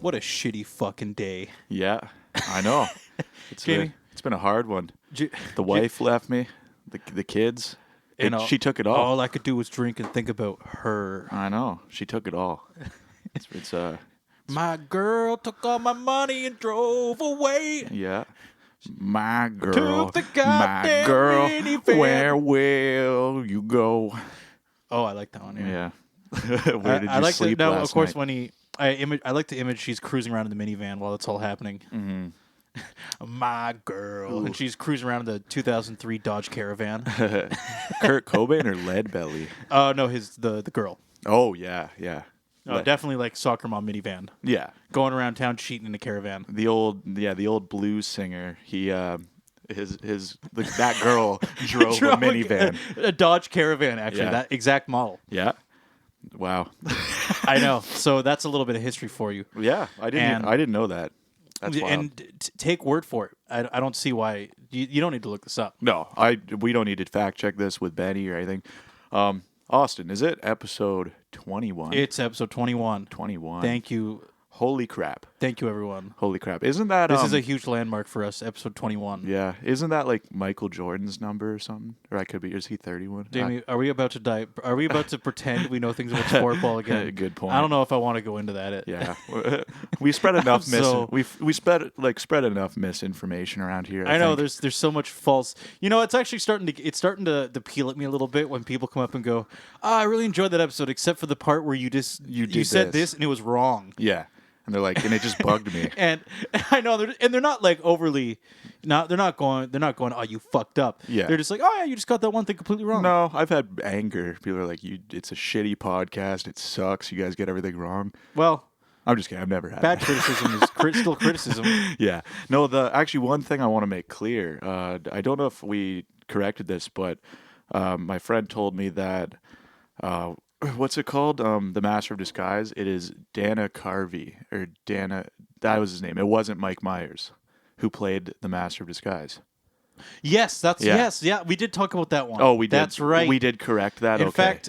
What a shitty fucking day. Yeah, I know. It's been a hard one. The wife left me. The kids. She took it all. All I could do was drink and think about her. I know. She took it all. It's my girl took all my money and drove away. Yeah. My girl. Took the goddamn minivan. Where will you go? Oh, I like that one. Yeah. Where did you sleep last night? Of course, I like the image she's cruising around in the minivan while it's all happening. Mm-hmm. My girl. Ooh. And she's cruising around in the 2003 Dodge Caravan. Kurt Cobain or Leadbelly? No, the girl. Oh, yeah. Definitely like soccer mom minivan. Yeah. Going around town cheating in a caravan. The old blues singer. He that girl drove a minivan. A Dodge Caravan, actually. Yeah. That exact model. Yeah. Wow. I know. So that's a little bit of history for you. Yeah, I didn't know that. That's wild. And take word for it. I don't see why you don't need to look this up. No, we don't need to fact check this with Benny or anything. Austin, is it episode 21? It's episode 21. 21. Thank you. Holy crap. Thank you, everyone. Holy crap. Isn't that... This is a huge landmark for us, episode 21. Yeah. Isn't that like Michael Jordan's number or something? Or is he 31? Jamie, are we about to die? Are we about to pretend we know things about sport ball again? Good point. I don't know if I want to go into that. Yeah. We spread enough we spread enough misinformation around here. I know there's so much false. It's actually starting to peel at me a little bit when people come up and go, I really enjoyed that episode except for the part where you said this and it was wrong. Yeah. And they're like, and it just bugged me. And I know, they're not like overly, they're not going, oh, you fucked up. Yeah. They're just like, oh yeah, you just got that one thing completely wrong. No, I've had anger. People are like, it's a shitty podcast. It sucks. You guys get everything wrong. Well, I'm just kidding. I've never had bad criticism is still criticism. Yeah. No, actually one thing I want to make clear. I don't know if we corrected this, but my friend told me that. What's it called? The Master of Disguise. It is Dana Carvey or Dana. That was his name. It wasn't Mike Myers, who played the Master of Disguise. Yes, yes. We did talk about that one. Oh, we did. That's right. We did correct that. In fact,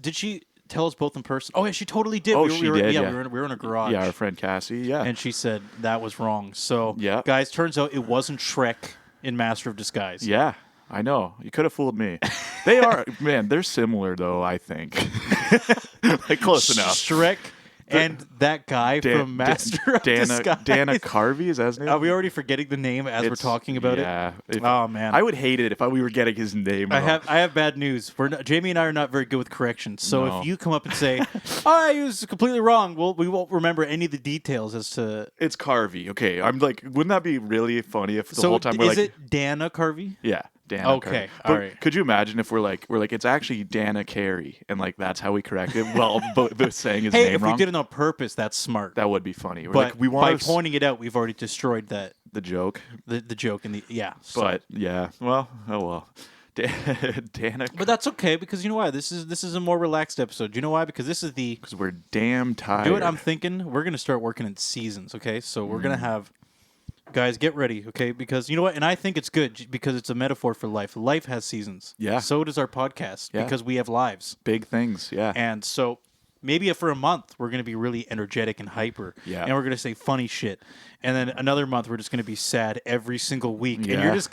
did she tell us both in person? Oh yeah, she totally did. Oh, she did. Yeah, we were in a garage. Yeah, our friend Cassie. Yeah, and she said that was wrong. So, yeah, guys, turns out it wasn't Shrek in Master of Disguise. Yeah. I know. You could have fooled me. They are, man, they're similar, though, I think. Like, close enough. Shrek and that guy from Master of Disguise. Dana Carvey, is that his name? Are we already forgetting the name as we're talking about it? Yeah. Oh, man. I would hate it if we were getting his name wrong. I have bad news. Jamie and I are not very good with corrections. So if you come up and say, I was completely wrong, we won't remember any of the details as to... It's Carvey. Okay. I'm like, wouldn't that be really funny if the whole time we're like... is it Dana Carvey? Yeah. Dana okay, all right. Could you imagine if we're like it's actually Dana Carey and like that's how we correct it? Well, but saying his name if wrong. We did it on purpose, that's smart. That would be funny. But by pointing it out, we've already destroyed the joke. The joke and So. But yeah, well, oh well. Dana. But that's okay because you know why? This is a more relaxed episode. You know why? Because because we're damn tired. Do what I'm thinking. We're gonna start working in seasons. Okay, so we're gonna have. Guys, get ready, okay? Because you know what? And I think it's good because it's a metaphor for life. Life has seasons. Yeah. So does our podcast because we have lives. Big things, yeah. And so maybe for a month, we're going to be really energetic and hyper. Yeah. And we're going to say funny shit. And then another month, we're just going to be sad every single week. Yeah. And you're just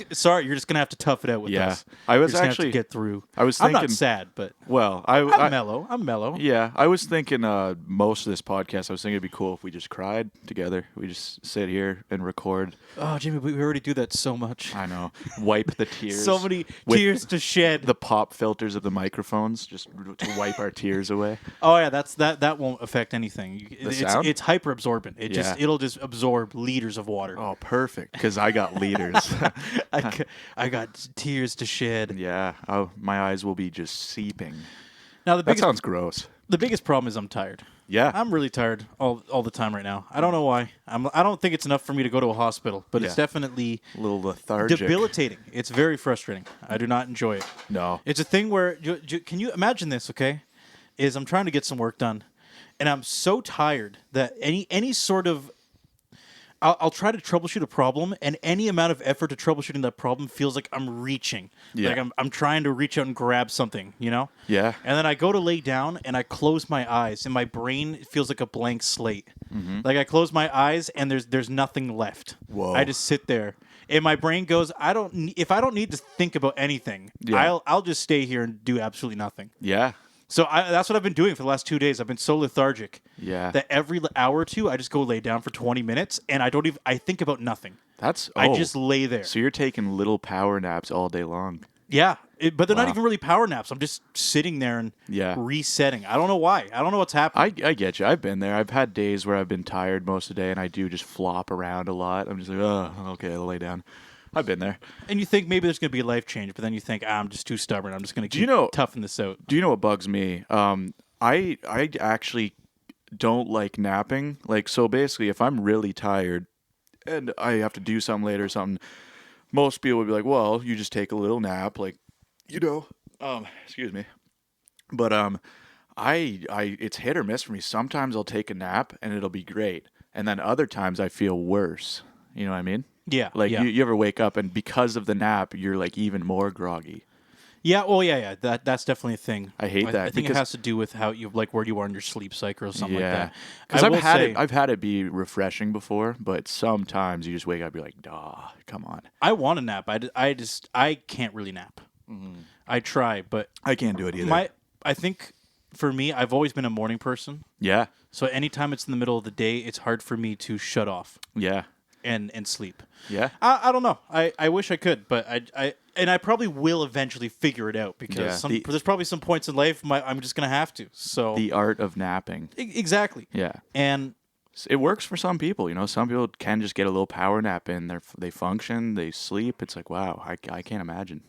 going to have to tough it out with us. I was actually have to get through. I'm not sad, but I'm mellow. I'm mellow. Yeah. I was thinking most of this podcast, I was thinking it'd be cool if we just cried together. We just sit here and record. Oh, Jimmy, we already do that so much. I know. Wipe the tears. So many tears to shed. The pop filters of the microphones just to wipe our tears away. Oh, yeah. That won't affect anything. It's hyper absorbent. It'll just absorb liters of water. Oh, perfect. Because I got liters. I got tears to shed. Yeah. Oh, my eyes will be just seeping. Now that sounds gross. The biggest problem is I'm tired. Yeah. I'm really tired all the time right now. I don't know why. I don't think it's enough for me to go to a hospital, but it's definitely a little lethargic. Debilitating. It's very frustrating. I do not enjoy it. No. It's a thing where can you imagine this, okay? I'm trying to get some work done, and I'm so tired that any sort of I'll try to troubleshoot a problem, and any amount of effort to troubleshooting that problem feels like I'm reaching. Yeah. Like I'm trying to reach out and grab something, you know? Yeah. And then I go to lay down, and I close my eyes, and my brain feels like a blank slate. Mm-hmm. Like I close my eyes, and there's nothing left. Whoa. I just sit there. And my brain goes, if I don't need to think about anything, Yeah. I'll just stay here and do absolutely nothing. Yeah. So that's what I've been doing for the last 2 days. I've been so lethargic that every hour or two, I just go lay down for 20 minutes, and I think about nothing. I just lay there. So you're taking little power naps all day long. Yeah, but they're not even really power naps. I'm just sitting there and resetting. I don't know why. I don't know what's happening. I get you. I've been there. I've had days where I've been tired most of the day, and I do just flop around a lot. I'm just like, oh, okay, I'll lay down. I've been there. And you think maybe there's going to be a life change, but then you think, I'm just too stubborn. I'm just going to keep toughing this out. Do you know what bugs me? I actually don't like napping. Like, so basically, if I'm really tired and I have to do something later or something, most people would be like, well, you just take a little nap. Like, excuse me. But it's hit or miss for me. Sometimes I'll take a nap and it'll be great. And then other times I feel worse. You know what I mean? Yeah. Like you ever wake up and because of the nap, you're like even more groggy. Yeah. Oh, yeah. That's definitely a thing. I hate that. I think it has to do with how you where you are in your sleep cycle or something like that. Because I've had it be refreshing before, but sometimes you just wake up, you're like, come on. I want to nap. I can't really nap. Mm-hmm. I try, but I can't do it either. I think for me, I've always been a morning person. Yeah. So anytime it's in the middle of the day, it's hard for me to shut off. Yeah. And sleep. Yeah. I don't know. I wish I could, but I probably will eventually figure it out because there's probably some points in life I'm just gonna have to. So the art of napping. Exactly. Yeah. And it works for some people. You know, some people can just get a little power nap in. They function. They sleep. It's like, wow, I can't imagine.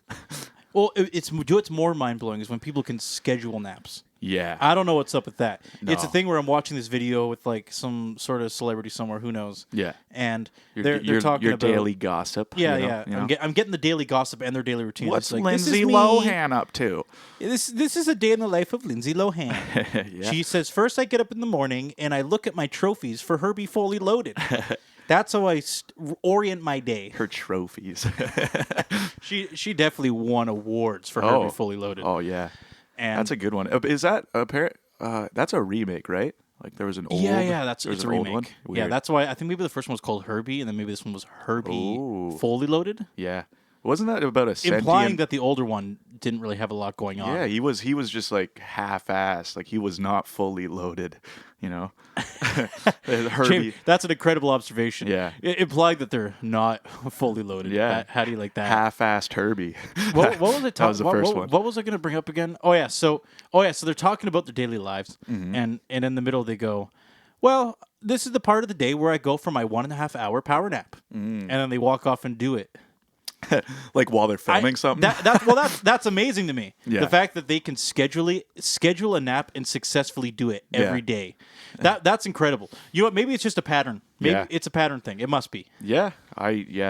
Well, what's more mind blowing is when people can schedule naps. Yeah. I don't know what's up with that. No. It's a thing where I'm watching this video with like some sort of celebrity somewhere, who knows. Yeah. And they're talking your about daily gossip. Yeah, you know? I'm getting the daily gossip and their daily routine. What's like, Lindsay Lohan up to? This is a day in the life of Lindsay Lohan. Yeah. She says, first I get up in the morning and I look at my trophies for Herbie Fully Loaded. That's how I orient my day. Her trophies. She definitely won awards for Herbie Fully Loaded. Oh yeah, and that's a good one. Is that that's a remake, right? Like there was an old. Yeah, it's a remake. One? Yeah, that's why I think maybe the first one was called Herbie, and then maybe this one was Herbie Fully Loaded. Yeah, wasn't that about a sentient... implying that the older one didn't really have a lot going on? Yeah, he was just like half-assed, like he was not fully loaded. You know, Herbie. James, that's an incredible observation. Yeah, implying that they're not fully loaded. Yeah, how do you like that? Half-assed Herbie. What was it? That was the first one. What was I going to bring up again? Oh yeah, so they're talking about their daily lives, and in the middle they go, well, this is the part of the day where I go for my 1.5 hour power nap, and then they walk off and do it. Like while they're filming something. That's amazing to me. Yeah. The fact that they can schedule a nap and successfully do it every day. That's incredible. You know what? Maybe it's just a pattern. Maybe it's a pattern thing. It must be. Yeah.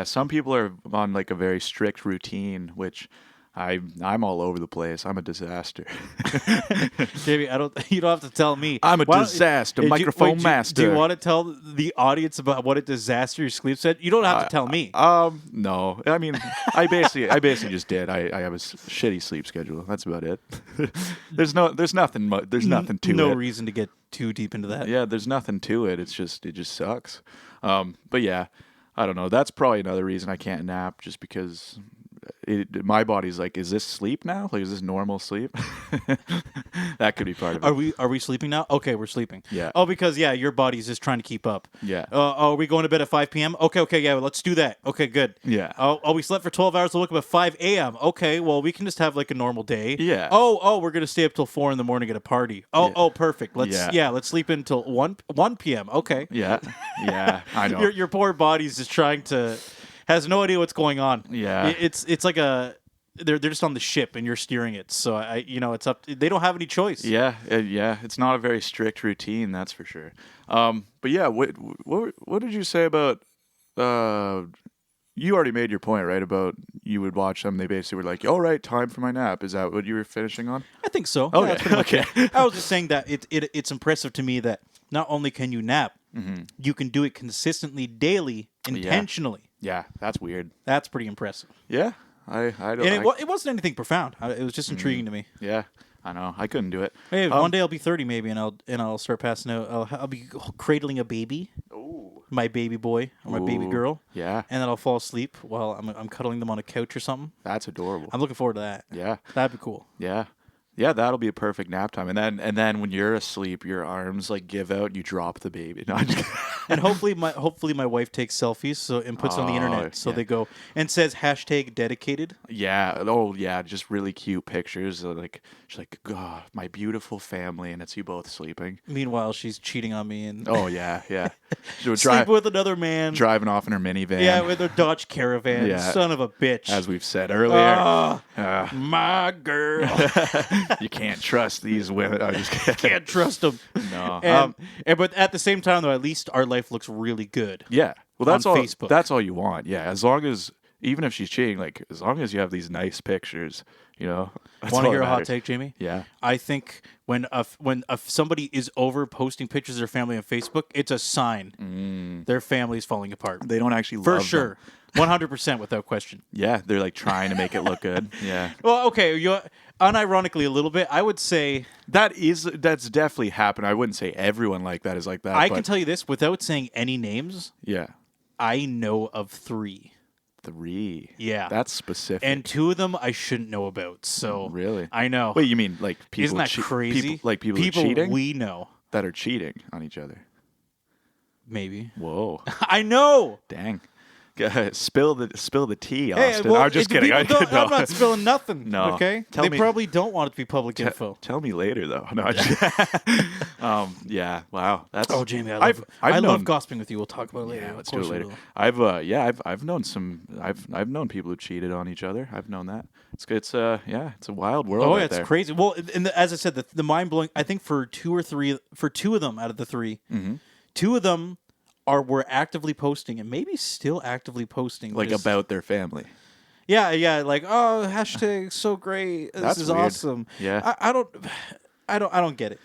Some people are on like a very strict routine, which I'm all over the place. I'm a disaster. Jamie, you don't have to tell me. I'm a disaster, microphone master. Do you want to tell the audience about what a disaster your sleep said? You don't have to tell me. No. I mean, I basically just did. I have a shitty sleep schedule. That's about it. There's nothing to it. No reason to get too deep into that. Yeah, there's nothing to it. It just sucks. But yeah, I don't know. That's probably another reason I can't nap, just because my body's like, is this sleep now? Like, is this normal sleep? That could be part of it. Are we sleeping now? Okay, we're sleeping. Yeah. Oh, because your body's just trying to keep up. Yeah. Are we going to bed at 5 p.m.? Okay, yeah, well, let's do that. Okay, good. Yeah. Oh, we slept for 12 hours to wake up at 5 a.m. Okay, well, we can just have like a normal day. Yeah. Oh, we're gonna stay up till 4 in the morning at a party. Oh, perfect. Let's sleep until 1 p.m. Okay. Yeah. Yeah. I know. Your poor body's just trying to. Has no idea what's going on. Yeah. It's like they're just on the ship and you're steering it. So it's up. They don't have any choice. Yeah. It's not a very strict routine, that's for sure. But yeah, what did you say about? You already made your point, right? About you would watch them. They basically were like, "All right, time for my nap." Is that what you were finishing on? I think so. Okay. Yeah, okay. I was just saying that it's impressive to me that not only can you nap, you can do it consistently, daily, intentionally. Yeah, that's weird. That's pretty impressive. Yeah, I don't. And it wasn't anything profound. It was just intriguing to me. Yeah, I know. I couldn't do it. Hey, one day I'll be 30 maybe, and I'll start passing out. I'll be cradling a baby, my baby boy or my baby girl. Yeah, and then I'll fall asleep while I'm cuddling them on a couch or something. that's adorable. I'm looking forward to that. Yeah, That'd be cool. yeah. Yeah, that'll be a perfect nap time. And then when you're asleep, your arms like give out and you drop the baby. No, I'm just kidding. And hopefully my wife takes selfies and puts it on the internet. So they go and says #dedicated. Yeah. Oh, yeah. Just really cute pictures. Like she's like, "God, my beautiful family," and it's you both sleeping. Meanwhile, she's cheating on me and Oh yeah, yeah. She would sleep with another man. driving off in her minivan. Yeah, with her Dodge Caravan. Yeah. Son of a bitch. As we've said earlier. My girl. You can't trust these women. I just kidding. Can't trust them. No. But at the same time, though, at least our life looks really good. Yeah. Well, that's on all. Facebook. That's all you want. Yeah. As long as, even if she's cheating, like as long as you have these nice pictures, you know. Want to hear a hot take, Jamie? Yeah. I think when somebody is over posting pictures of their family on Facebook, it's a sign their family is falling apart. They don't actually For love sure. them. 100% without question. Yeah. They're like trying to make it look good. Yeah. Well, okay, unironically a little bit, I would say That's definitely happened. I wouldn't say everyone like that is like that. I but can tell you this without saying any names. Yeah. I know of 3. 3. Yeah. That's specific. And 2 of them I shouldn't know about. So Really? I know. Wait, you mean like people? Isn't that crazy? People who are cheating we know. that are cheating on each other. Maybe. Whoa! I know. Dang! Spill the tea, Hey, Austin. well, I'm just kidding. I'm not spilling nothing. No. Okay. Tell They me- probably don't want it to be public info. Tell me later, though. No, yeah. Wow. That's. Oh, Jamie, I've I known, love gossiping with you. We'll talk about it later. Yeah, Of let's do it course we later. will. I've known I've known people who cheated on each other. I've known that. It's a wild world. Oh, out yeah, it's there. crazy. Well, as I said, the mind blowing. I think for 2 of them out of the 3, 2 of them were actively posting and maybe still actively posting Like just- about their family. Yeah, like # so great. This That's is weird. awesome. Yeah. I don't get it.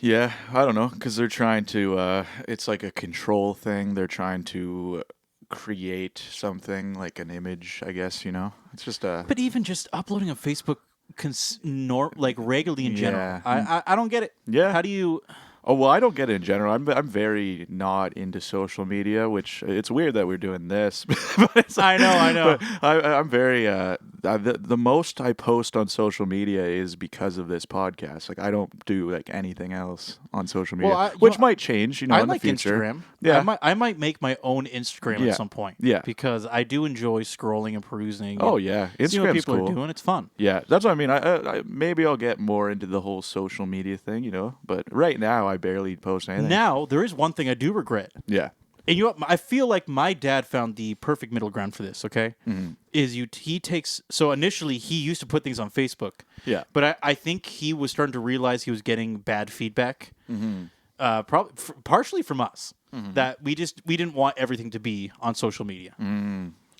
Yeah, I don't know, because they're trying to. It's like a control thing. They're trying to create something like an image. I guess it's just a. But even just uploading on Facebook, like regularly in general, Yeah. I don't get it. Yeah. How do you? Oh well, I don't get it in general. I'm very not into social media, which it's weird that we're doing this. But I know. But I'm very the most I post on social media is because of this podcast. Like I don't do like anything else on social media, which might change. I in like the future. Instagram. Yeah, I might make my own Instagram Yeah. at some point. Yeah. because I do enjoy scrolling and perusing. Oh and yeah, seeing what Instagram's people cool. are doing. It's fun. Yeah, that's what I mean. I maybe I'll get more into the whole social media thing, But right now, I barely post anything. Now there is one thing I do regret. Yeah. And I feel like my dad found the perfect middle ground for this, okay? He takes... So initially, he used to put things on Facebook. Yeah. But I think he was starting to realize he was getting bad feedback. Probably partially from us. That we didn't want everything to be on social media.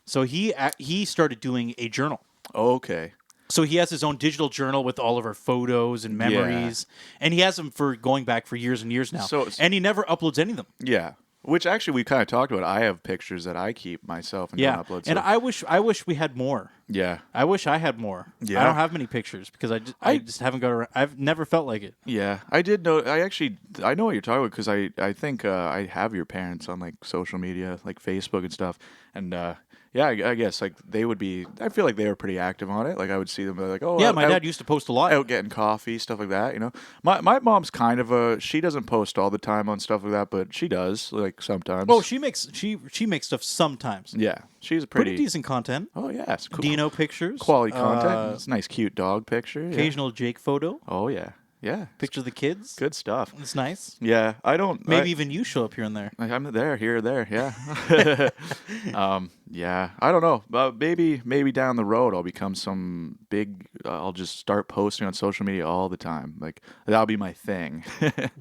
So he started doing a journal. Okay. So he has his own digital journal with all of our photos and memories. And he has them for going back for years and years now. And he never uploads any of them. Yeah. Which actually we kind of talked about. I have pictures that I keep myself and don't upload. And I wish we had more. Yeah. I wish I had more. Yeah. I don't have many pictures because I just haven't got around. I've never felt like it. Yeah. I did know. I know what you're talking about because I think I have your parents on like social media, like Facebook and stuff. And yeah, I guess like they would be. I feel like they were pretty active on it. Like I would see them like, oh yeah, my dad used to post a lot. Out getting coffee, stuff like that. My mom's kind of she doesn't post all the time on stuff like that, but she does like sometimes. Oh, she makes stuff sometimes. Yeah, she's Pretty decent content. Oh yeah, it's cool. Dino pictures, Quality content. It's a nice, cute dog picture. Yeah. Occasional Jake photo. Oh yeah, yeah. Picture of the kids. Good stuff. It's nice. Yeah, I don't. Maybe even you show up here and there. I'm there, here, there. Yeah. Yeah. I don't know. Maybe down the road I'll become some big. I'll just start posting on social media all the time. Like that'll be my thing.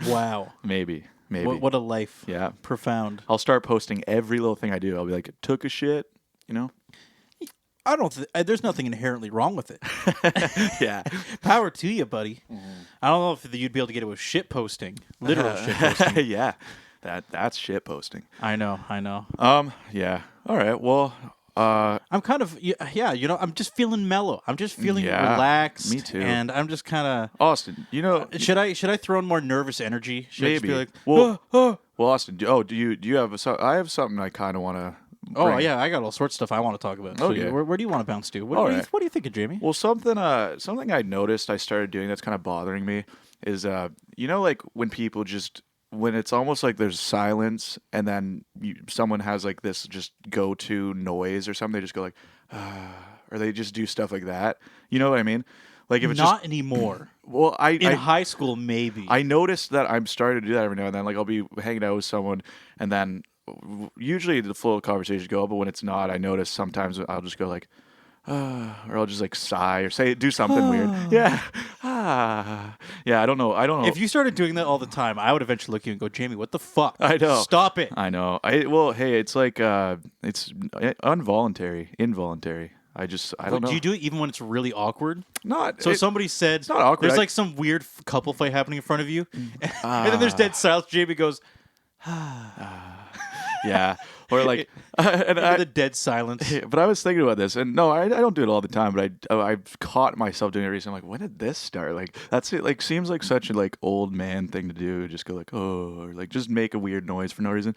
Wow. Maybe. What a life. Yeah. Profound. I'll start posting every little thing I do. I'll be like, took a shit. I don't. There's nothing inherently wrong with it. Yeah. Power to you, buddy. I don't know if you'd be able to get it with shit posting, literal shit posting. Yeah. That's shit posting. I know. Yeah. All right. Well, I'm kind of I'm just feeling mellow. I'm just feeling yeah, relaxed. me too. And I'm just kind of Austin, should I throw in more nervous energy? Should I just maybe. be like, Well, Austin, do you have I have something I kind of want to oh yeah, I got all sorts of stuff I want to talk about. So Okay. where do you want to bounce to? All right. What are you thinking, Jamie? Well, something I noticed I started doing that's kind of bothering me is like when people just when it's almost like there's silence and then someone has like this just go-to noise or something, they just go like or they just do stuff like that. You know what I mean? Like if it's Not just anymore. well, In high school, maybe. I noticed that I'm starting to do that every now and then. Like I'll be hanging out with someone and then usually the flow of conversations go, but when it's not, I notice sometimes I'll just go like or I'll just like sigh or do something weird. Yeah. Yeah, I don't know. If you started doing that all the time, I would eventually look at you and go, Jamie, what the fuck? I know. Stop it. I know. Hey, it's like it's involuntary. I don't know. Do you do it even when it's really awkward? Not So somebody said it's not awkward. There's like some weird couple fight happening in front of you, and then there's dead silence. Jamie goes, yeah, or like the dead silence. But I was thinking about this, and no, I don't do it all the time. But I've caught myself doing it recently. I'm like, when did this start? Like that's it. Like seems like such a like old man thing to do. Just go like or like just make a weird noise for no reason.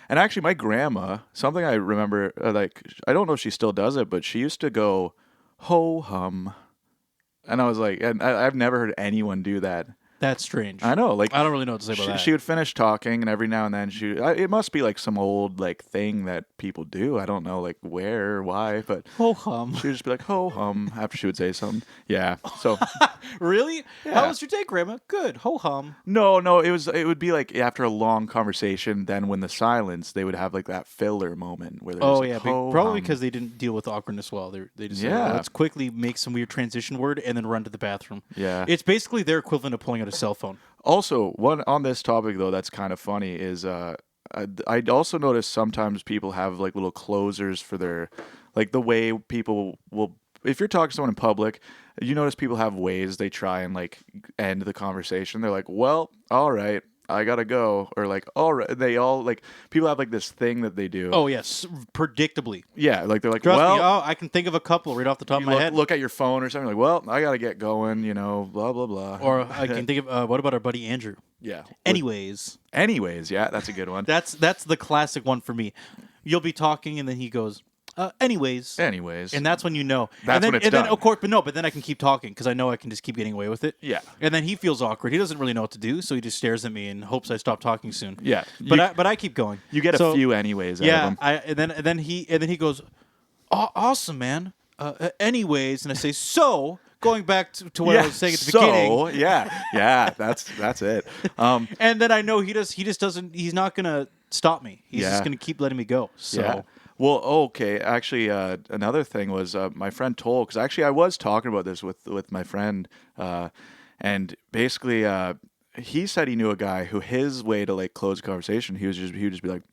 And actually, my grandma, something I remember, like I don't know if she still does it, but she used to go ho hum, and I was like, and I've never heard anyone do that. That's strange. I know, like I don't really know what to say about that. She would finish talking, and every now and then it must be like some old like thing that people do. I don't know like where or why, but Ho hum. she would just be like ho hum after she would say something. Yeah. So really? Yeah. How was your day, Grandma? Good. Ho hum. no, it would be like after a long conversation. Then when the silence, they would have like that filler moment where they're just like, ho probably hum. because they didn't deal with awkwardness well. They just said, Yeah. let's quickly make some weird transition word and then run to the bathroom. Yeah. It's basically their equivalent of pulling out a cell phone. Also, one on this topic though that's kind of funny is I also notice sometimes people have like little closers for their like the way people will if you're talking to someone in public, you notice people have ways they try and like end the conversation. They're like, "Well, all right, I gotta go," or like, "All right." They all like people have like this thing that they do. Oh yes, predictably. Yeah, like they're like, Trust "Well." me, I can think of a couple right off the top of my head. Look at your phone or something like, "Well, I gotta get going," blah blah blah. Or I can think of what about our buddy Andrew? Yeah. Anyways, yeah, that's a good one. that's the classic one for me. You'll be talking and then he goes, anyways, and that's when you know. That's when it's and then done. of course, but then I can keep talking because I know I can just keep getting away with it. Yeah. And then he feels awkward. He doesn't really know what to do, so he just stares at me and hopes I stop talking soon. Yeah. But I keep going. You get a few anyways. Out of them. And then he goes, awesome, man. Anyways, and I say so. Going back to what I was saying at the beginning. Yeah, that's it. And then I know he just doesn't. He's not gonna stop me. He's Yeah. just gonna keep letting me go. So. Yeah. Well, okay. Actually, another thing was my friend told because actually I was talking about this with my friend, and basically he said he knew a guy who his way to like close a conversation he would just be like,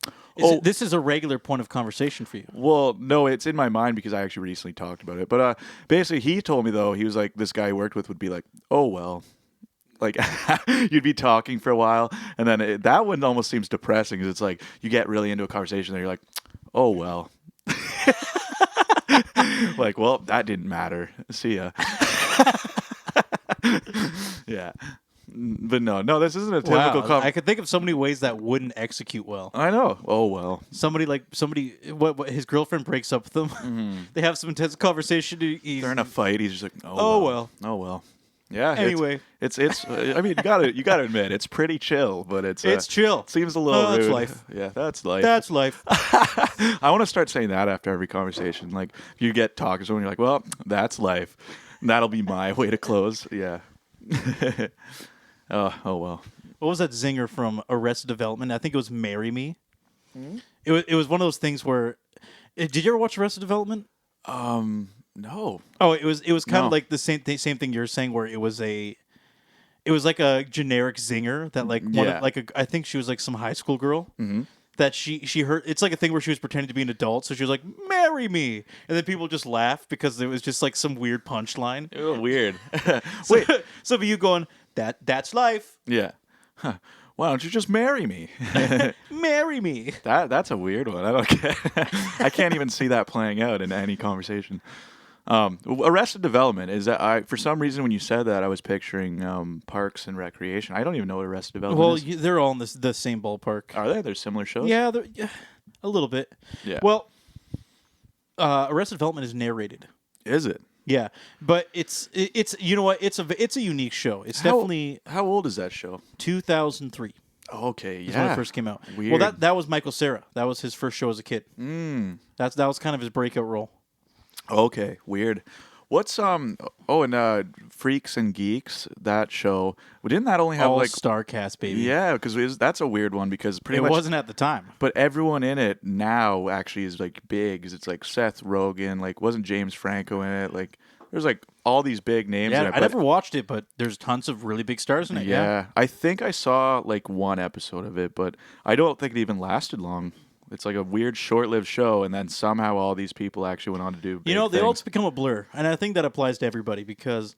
This is a regular point of conversation for you. Well, no, it's in my mind because I actually recently talked about it. But basically, he told me though he was like this guy he worked with would be like, oh well. Like you'd be talking for a while, and then that one almost seems depressing because it's like you get really into a conversation, and you're like, "Oh well," like, "Well, that didn't matter. See ya." Yeah, but no, this isn't a typical. I could think of so many ways that wouldn't execute well. I know. Oh well. Somebody what his girlfriend breaks up with him. Mm-hmm. They have some intense conversation. They're in a fight. He's just like, Oh well. Oh well. Yeah. Anyway, it's. I mean, you gotta admit, it's pretty chill, but it's chill. It seems a little rude. That's life. Yeah, that's life. That's life. I want to start saying that after every conversation. Like, if you get talking to someone, you're like, "Well, that's life." And that'll be my way to close. Yeah. Oh well. What was that zinger from Arrested Development? I think it was "Marry Me." Mm-hmm. It was one of those things where. Did you ever watch Arrested Development? No. Oh, it was kind No. of like the same thing you're saying, where it was like a generic zinger that like Yeah. I think she was like some high school girl that she heard. It's like a thing where she was pretending to be an adult, so she was like, "Marry me," and then people just laughed because it was just like some weird punchline. Oh, weird. Wait, so for you going that's life. Yeah. Huh. Why don't you just marry me? Marry me. That's a weird one. I don't get. I can't even see that playing out in any conversation. Arrested Development is that for some reason when you said that I was picturing Parks and Recreation. I don't even know what Arrested Development is. Well, they're all in the same ballpark. Are they? They're similar shows. Yeah, a little bit. Yeah. Well, Arrested Development is narrated. Is it? Yeah, but it's you know what? It's a unique show. It's definitely How old is that show? 2003. Okay, yeah. Is when it first came out. Weird. Well, that was Michael Cera. That was his first show as a kid. That was kind of his breakout role. Okay, weird. What's Freaks and Geeks, that show? Didn't that only have All like star cast, baby. Yeah, because that's a weird one because pretty It much wasn't at the time. But everyone in it now actually is like big. 'Cause it's like Seth Rogen, like wasn't James Franco in it? Like there's like all these big names. in Yeah, it, I never watched it, but there's tons of really big stars in it. Yeah, I think I saw like one episode of it, but I don't think it even lasted long. It's like a weird, short-lived show, and then somehow all these people actually went on to do. Big they all things. just become a blur, and I think that applies to everybody because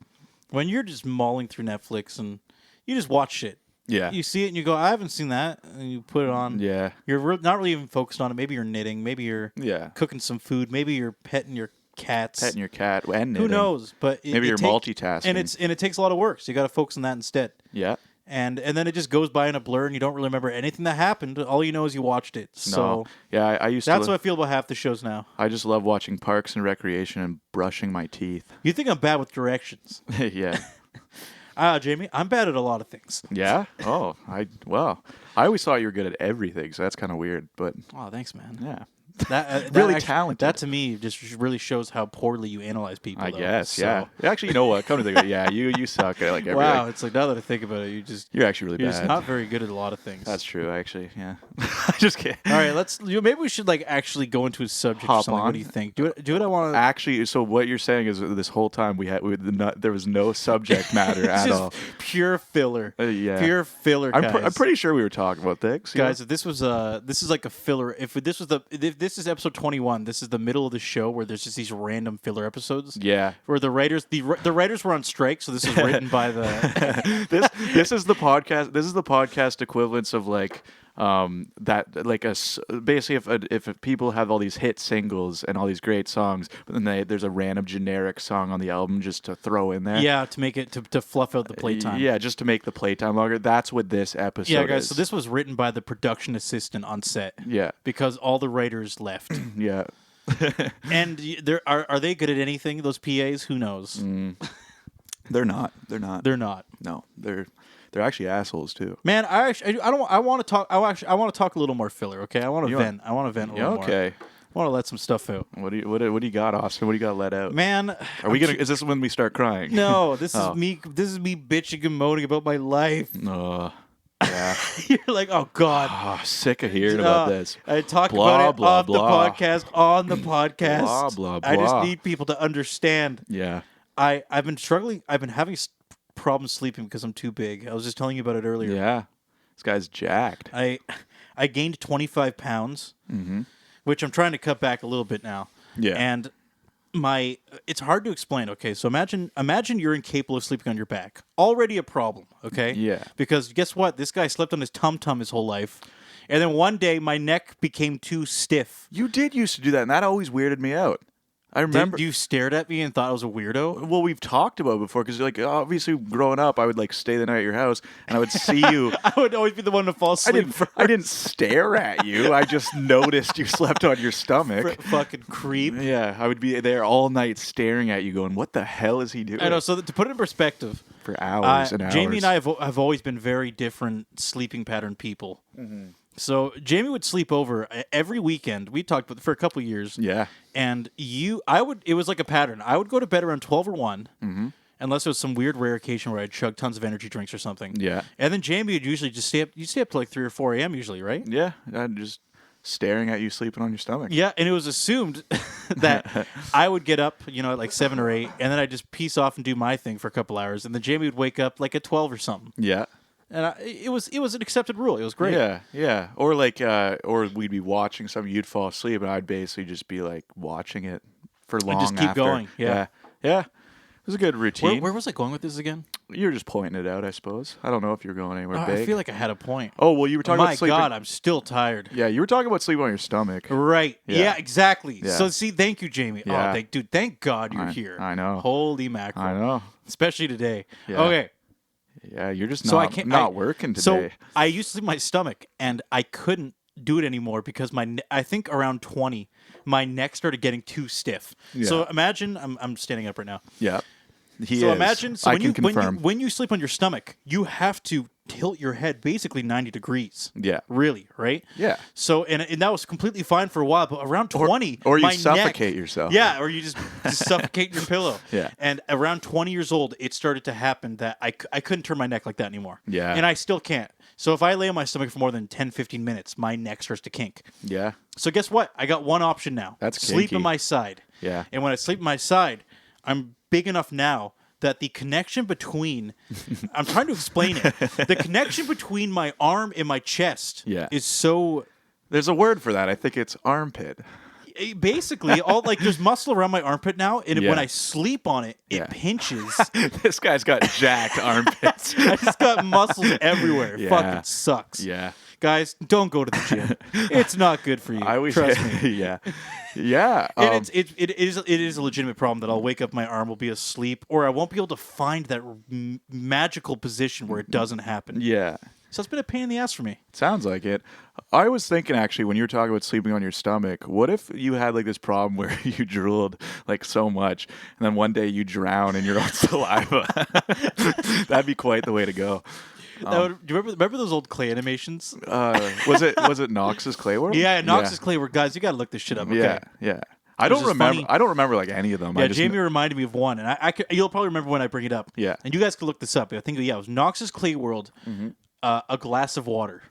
when you're just mauling through Netflix and you just watch shit, Yeah, you see it and you go, "I haven't seen that," and you put it on. yeah, You're not really even focused on it. Maybe you're knitting. Maybe you're yeah. cooking some food. Maybe you're petting your cats. Petting your cat and knitting. Who knows? But Maybe you're multitasking, and it takes a lot of work. So you got to focus on that instead. Yeah. And then it just goes by in a blur, and you don't really remember anything that happened. All you know is you watched it. So No. Yeah, I used that's to. what I feel about half the shows now. I just love watching Parks and Recreation and brushing my teeth. You think I'm bad with directions? Yeah. Jamie, I'm bad at a lot of things. Yeah. Oh, I always thought you were good at everything, so that's kind of weird. But Oh, thanks, man. yeah, That Really actually, talented. That to me just really shows how poorly you analyze people. I though. guess. So- Yeah. Actually, you know what? Come to think of it, yeah, you suck at like everything. Wow, it's like now that I think about it, You're actually really you're bad. just not very good at a lot of things. That's true. Actually, yeah. I just can't. All right, maybe we should like actually go into a subject or Hop something. on. What do you think? Do what I want to. Actually, so what you're saying is this whole time there was no subject matter at all. Pure filler. Yeah. Pure filler. I'm guys. pretty sure we were talking about things. you know? Guys, if this is like a filler. If this is episode 21, this is the middle of the show where there's just these random filler episodes. Yeah. Where the writers were on strike, so this is written by the. This is the podcast. This is the podcast equivalence of like that like basically if people have all these hit singles and all these great songs, but then there's a random generic song on the album just to throw in there. Yeah, to make it to fluff out the playtime. Yeah, just to make the playtime longer. That's what this episode Yeah, guys. is. So this was written by the production assistant on set. Yeah. Because all the writers left. Yeah. And are they good at anything? Those PAs? Who knows? They're not. They're not. They're not. No. They're actually assholes too. Man, I want to talk. I want to talk a little more filler. Okay, I want to vent. I want to vent a little more. Okay. I want to let some stuff out. What do you got, Austin? What do you got let out? Man, Is this when we start crying? No, this Oh. is me. This is me bitching and moaning about my life. Yeah. You're like, oh god. Oh, sick of hearing about this. I talk Blah, about it blah, on blah. the podcast. On the podcast. Blah, blah, I just blah. need people to understand. Yeah. I've been struggling. I've been having problems sleeping because I'm too big. I was just telling you about it earlier. Yeah. This guy's jacked. I gained 25 pounds, which I'm trying to cut back a little bit now. Yeah. And it's hard to explain. Okay, so imagine you're incapable of sleeping on your back. Already a problem. Okay. Yeah. Because guess what? This guy slept on his tum his whole life, and then one day my neck became too stiff. You did used to do that, and that always weirded me out. I remember. You stared at me and thought I was a weirdo. Well, we've talked about it before because, like, obviously, growing up, I would like stay the night at your house, and I would see you. I would always be the one to fall asleep. I didn't stare at you. I just noticed you slept on your stomach. Fucking creep. Yeah, I would be there all night staring at you, going, "What the hell is he doing?" I know. So to put it in perspective, for hours and hours. Jamie and I have always been very different sleeping pattern people. So Jamie would sleep over every weekend. We talked about it for a couple of years. Yeah. And it was like a pattern. I would go to bed around 12 or 1, unless it was some weird rare occasion where I'd chug tons of energy drinks or something. Yeah. And then Jamie would usually just stay up. You'd stay up to like 3 or 4 a.m. usually, right? Yeah, I'm just staring at you sleeping on your stomach. Yeah, and it was assumed that I would get up, at like 7 or 8, and then I'd just peace off and do my thing for a couple hours, and then Jamie would wake up like at 12 or something. Yeah. And it was an accepted rule. It was great. Yeah, yeah. Or like, or we'd be watching something, you'd fall asleep, and I'd basically just be like watching it for long. And just keep after. going. Yeah. Yeah. It was a good routine. Where was I going with this again? You're just pointing it out, I suppose. I don't know if you're going anywhere big. I feel like I had a point. Oh, well, you were talking about sleeping. My God, I'm still tired. Yeah, you were talking about sleeping on your stomach. Right. Yeah, exactly. Yeah. So, see, thank you, Jamie. Yeah. Oh, thank God you're here. I know. Holy mackerel. I know. Especially today. Yeah. Okay. Yeah, you're just So not working today. So I used to sleep my stomach, and I couldn't do it anymore because I think around 20, my neck started getting too stiff. Yeah. So imagine, I'm standing up right now. Yeah. Imagine, I can confirm. when you sleep on your stomach, you have to tilt your head basically 90 degrees. Yeah. Really, right? Yeah. So, and that was completely fine for a while, but around 20, or you my suffocate neck, yourself. Yeah, or you just suffocate your pillow. Yeah. And around 20 years old, it started to happen that I couldn't turn my neck like that anymore. Yeah. And I still can't. So if I lay on my stomach for more than 10, 15 minutes, my neck starts to kink. Yeah. So guess what? I got one option now. That's sleep kinky. on my side. Yeah. And when I sleep on my side, I'm big enough now that the connection between I'm trying to explain it. The connection between my arm and my chest is so There's a word for that. I think it's armpit. basically all like there's muscle around my armpit now, and when I sleep on it, it pinches. This guy's got jacked armpits. I just got muscles everywhere. Yeah. Fucking sucks. Yeah. Guys, don't go to the gym. It's not good for you. Trust me. Yeah. Yeah. And it is a legitimate problem that I'll wake up, my arm will be asleep, or I won't be able to find that magical position where it doesn't happen. Yeah. So it's been a pain in the ass for me. Sounds like it. I was thinking, actually, when you were talking about sleeping on your stomach, what if you had like this problem where you drooled like so much, and then one day you drown in your own saliva? That'd be quite the way to go. Do you remember those old clay animations? Was it Knox's Clay World? Yeah, Knox's Clay World. Guys, you got to look this shit up. Okay? Yeah, yeah. I don't remember like any of them. Yeah, Jamie reminded me of one, and you'll probably remember when I bring it up. Yeah, and you guys can look this up. I think it was Knox's Clay World. Mm-hmm. A glass of water.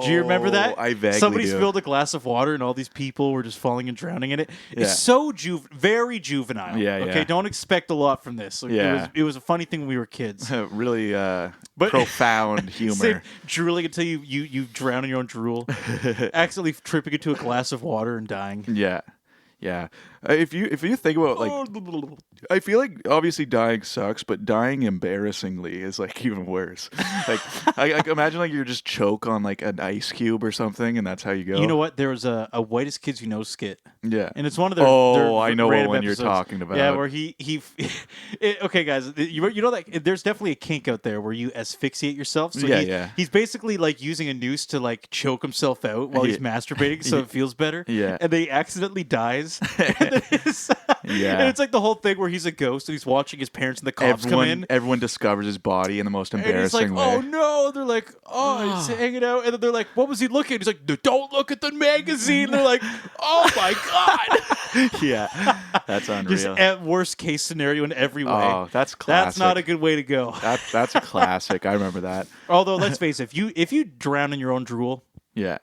Do you remember that? I vaguely Somebody do. spilled a glass of water, and all these people were just falling and drowning in it. Yeah. It's so very juvenile. Yeah, okay, don't expect a lot from this. Yeah. It was a funny thing when we were kids. Really profound humor. Drooling until you drown in your own drool, accidentally tripping into a glass of water and dying. Yeah. Yeah. If you think about like, I feel like obviously dying sucks, but dying embarrassingly is like even worse. Like I imagine like you're just choke on like an ice cube or something, and that's how you go. You know what? There was a Whitest Kids You Know skit. Yeah, and it's one of their. I know what one episodes. You're talking about. Yeah, where he okay, guys, you know that there's definitely a kink out there where you asphyxiate yourself. So he's basically like using a noose to like choke himself out while he's masturbating, so it feels better. Yeah, and then he accidentally dies. And it's like the whole thing where he's a ghost and he's watching his parents and the cops come in. Everyone discovers his body in the most embarrassing way. Oh no! They're like, he's hanging out, and then they're like, what was he looking at? He's like, don't look at the magazine. They're like, oh my god! Yeah, that's unreal. Just at worst case scenario in every way. Oh, that's classic. That's not a good way to go. That's a classic. I remember that. Although, let's face it, if you drown in your own drool, yeah.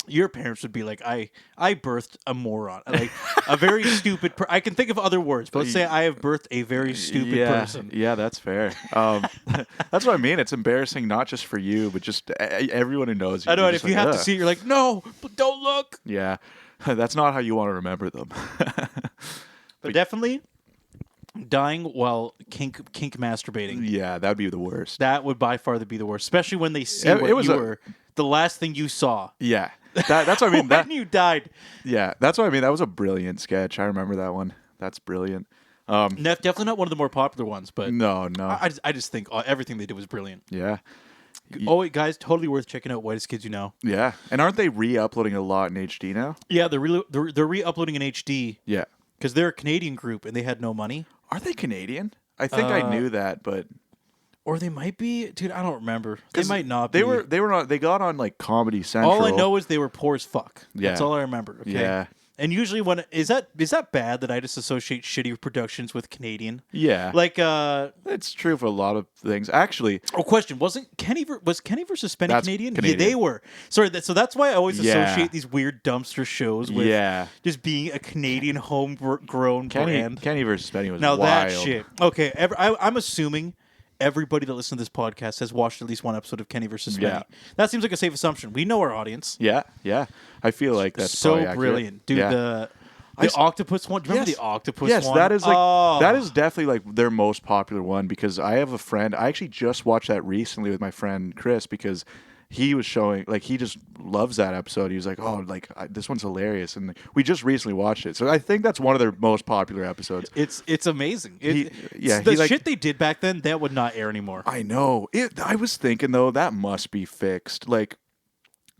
Your parents would be like, I birthed a moron. Like, a very stupid I can think of other words, but let's say I have birthed a very stupid person. Yeah, that's fair. That's what I mean. It's embarrassing not just for you, but just everyone who knows you. I know, and if you have to see it, you're like, no, but don't look. Yeah, that's not how you want to remember them. But definitely dying while kink masturbating. Yeah, that'd be the worst. That would by far be the worst, especially when they see the last thing you saw. Yeah. That's what I mean. When you died. Yeah, that's what I mean. That was a brilliant sketch. I remember that one. That's brilliant. Definitely not one of the more popular ones, but no. I just think everything they did was brilliant. Yeah. Oh, guys, totally worth checking out Whitest Kids You Know. Yeah, and aren't they re-uploading a lot in HD now? Yeah, they're re-uploading in HD. Yeah, because they're a Canadian group and they had no money. Are they Canadian? I think I knew that, but. Or they might be, dude. I don't remember. They might not be. They were not. They got on like Comedy Central. All I know is they were poor as fuck. Yeah, that's all I remember. Okay? Yeah. And usually, when is that bad that I just associate shitty productions with Canadian? Yeah, like it's true for a lot of things. Actually, question: was Kenny versus Penny Canadian? Canadian? Yeah, they were. Sorry, so that's why I always associate these weird dumpster shows with just being a Canadian homegrown brand. Kenny versus Penny was now wild. That shit. Okay, I'm assuming everybody that listens to this podcast has watched at least one episode of Kenny versus Penny. Yeah. That seems like a safe assumption. We know our audience. Yeah. I feel like that's so brilliant, dude. Yeah. The octopus one. Do you remember the octopus yes, one? that is like that is definitely like their most popular one because I have a friend. I actually just watched that recently with my friend Chris because he was showing like he just loves that episode. He was like, "Oh, like this one's hilarious," and we just recently watched it. So I think that's one of their most popular episodes. It's amazing. Shit they did back then that would not air anymore. I know. I was thinking though that must be fixed. Like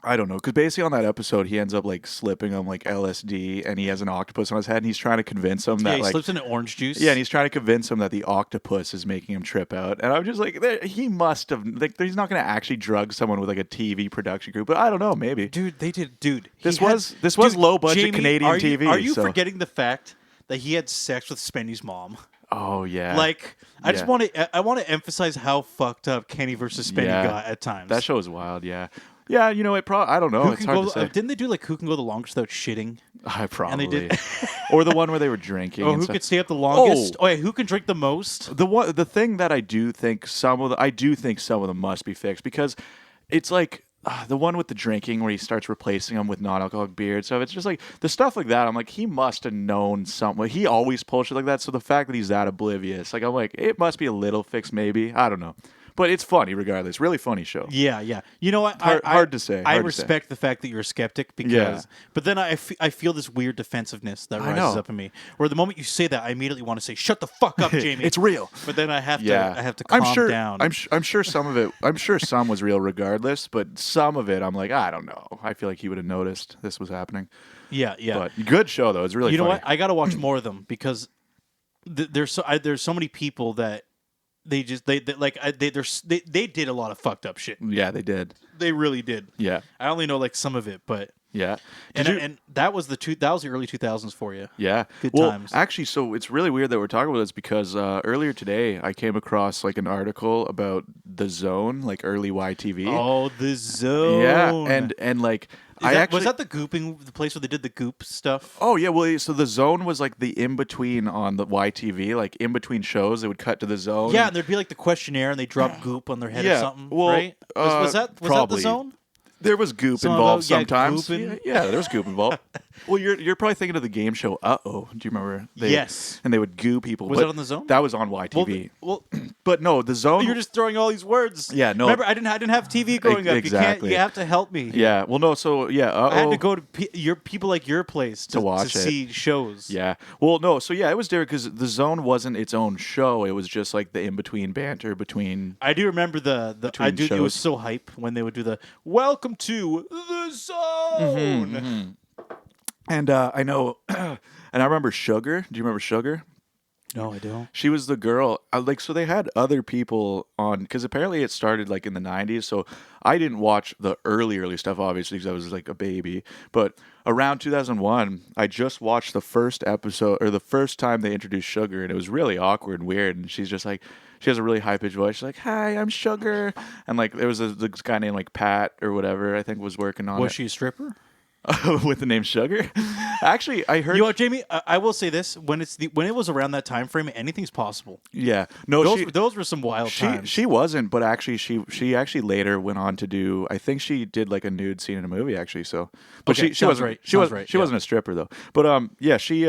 I don't know, because basically on that episode he ends up like slipping on like LSD, and he has an octopus on his head, and he's trying to convince him that he like slips in orange juice. yeah, and he's trying to convince him that the octopus is making him trip out. And I'm just like, he must have like he's not going to actually drug someone with like a TV production group, but I don't know, maybe. Dude, they did. Dude, this was low budget Jamie, Canadian TV. Are you forgetting the fact that he had sex with Spenny's mom? Oh yeah. Like I just want to emphasize how fucked up Kenny versus Spenny got at times. That show is wild. Yeah. Yeah, you know, I don't know. It's hard to say. Didn't they do like who can go the longest without shitting? I probably. And they did. Or the one where they were drinking. Who could stay up the longest? Oh, yeah, who can drink the most? The thing that I do think some of them must be fixed because it's like the one with the drinking where he starts replacing them with non-alcoholic beer and stuff. It's just like the stuff like that. I'm like, he must have known something. He always pulls shit like that. So the fact that he's that oblivious, like I'm like, it must be a little fixed, maybe. I don't know. But it's funny regardless. Really funny show. Yeah, yeah. You know what? Hard to say. I respect the fact that you're a skeptic because, but then I feel this weird defensiveness that rises up in me. Where the moment you say that, I immediately want to say, "Shut the fuck up, Jamie." It's real. But then I have to calm down. I'm sure some of it. I'm sure some was real regardless. But some of it, I'm like, I don't know. I feel like he would have noticed this was happening. Yeah, yeah. But good show though. It's really. You know funny. what? I got to watch more of them because there's so many people that. They did a lot of fucked up shit. Yeah, they did. They really did. Yeah. I only know like some of it, but yeah. And that was the early 2000s for you. Yeah. Good times. Actually, so it's really weird that we're talking about this because earlier today I came across like an article about The Zone, like early YTV. Oh, The Zone. Yeah, and like was that the place where they did the goop stuff? Oh yeah, well, so The Zone was like the in between on the YTV, like in between shows, they would cut to The Zone. Yeah, and there'd be like the questionnaire, and they drop goop on their head or something. Well, right? Was that The Zone? There was goop involved sometimes. Yeah, there was goop involved. Well, you're probably thinking of the game show Uh-Oh. Do you remember? Yes. And they would goo people. Was that on The Zone? That was on YTV. Well, but no, The Zone. You're just throwing all these words. Yeah, no. Remember, I didn't have TV growing up. Exactly. You have to help me. Yeah. Well, no. So yeah, Uh-Oh. I had to go to people like your place to watch see shows. Yeah. Well, no. So yeah, it was different because The Zone wasn't its own show. It was just like the in between banter between. I do remember shows. It was so hype when they would do the "Welcome to The Zone." Mm-hmm, mm-hmm. And I know, and I remember Sugar. Do you remember Sugar? No, I don't. She was the girl. So they had other people on because apparently it started like in the 90s. So I didn't watch the early stuff obviously because I was like a baby. But around 2001, I just watched the first episode or the first time they introduced Sugar, and it was really awkward and weird. And she's just like, she has a really high pitched voice. She's like, "Hi, I'm Sugar," and like there was this guy named like Pat or whatever I think was working on it. Was she a stripper? With the name Sugar? Actually, I heard. You know what, Jamie? I will say this: when it was around that time frame, anything's possible. Yeah, no, those were some wild times. She wasn't, but actually, she actually later went on to do. I think she did like a nude scene in a movie. Actually, so but okay, she wasn't right. She wasn't a stripper though. But yeah, she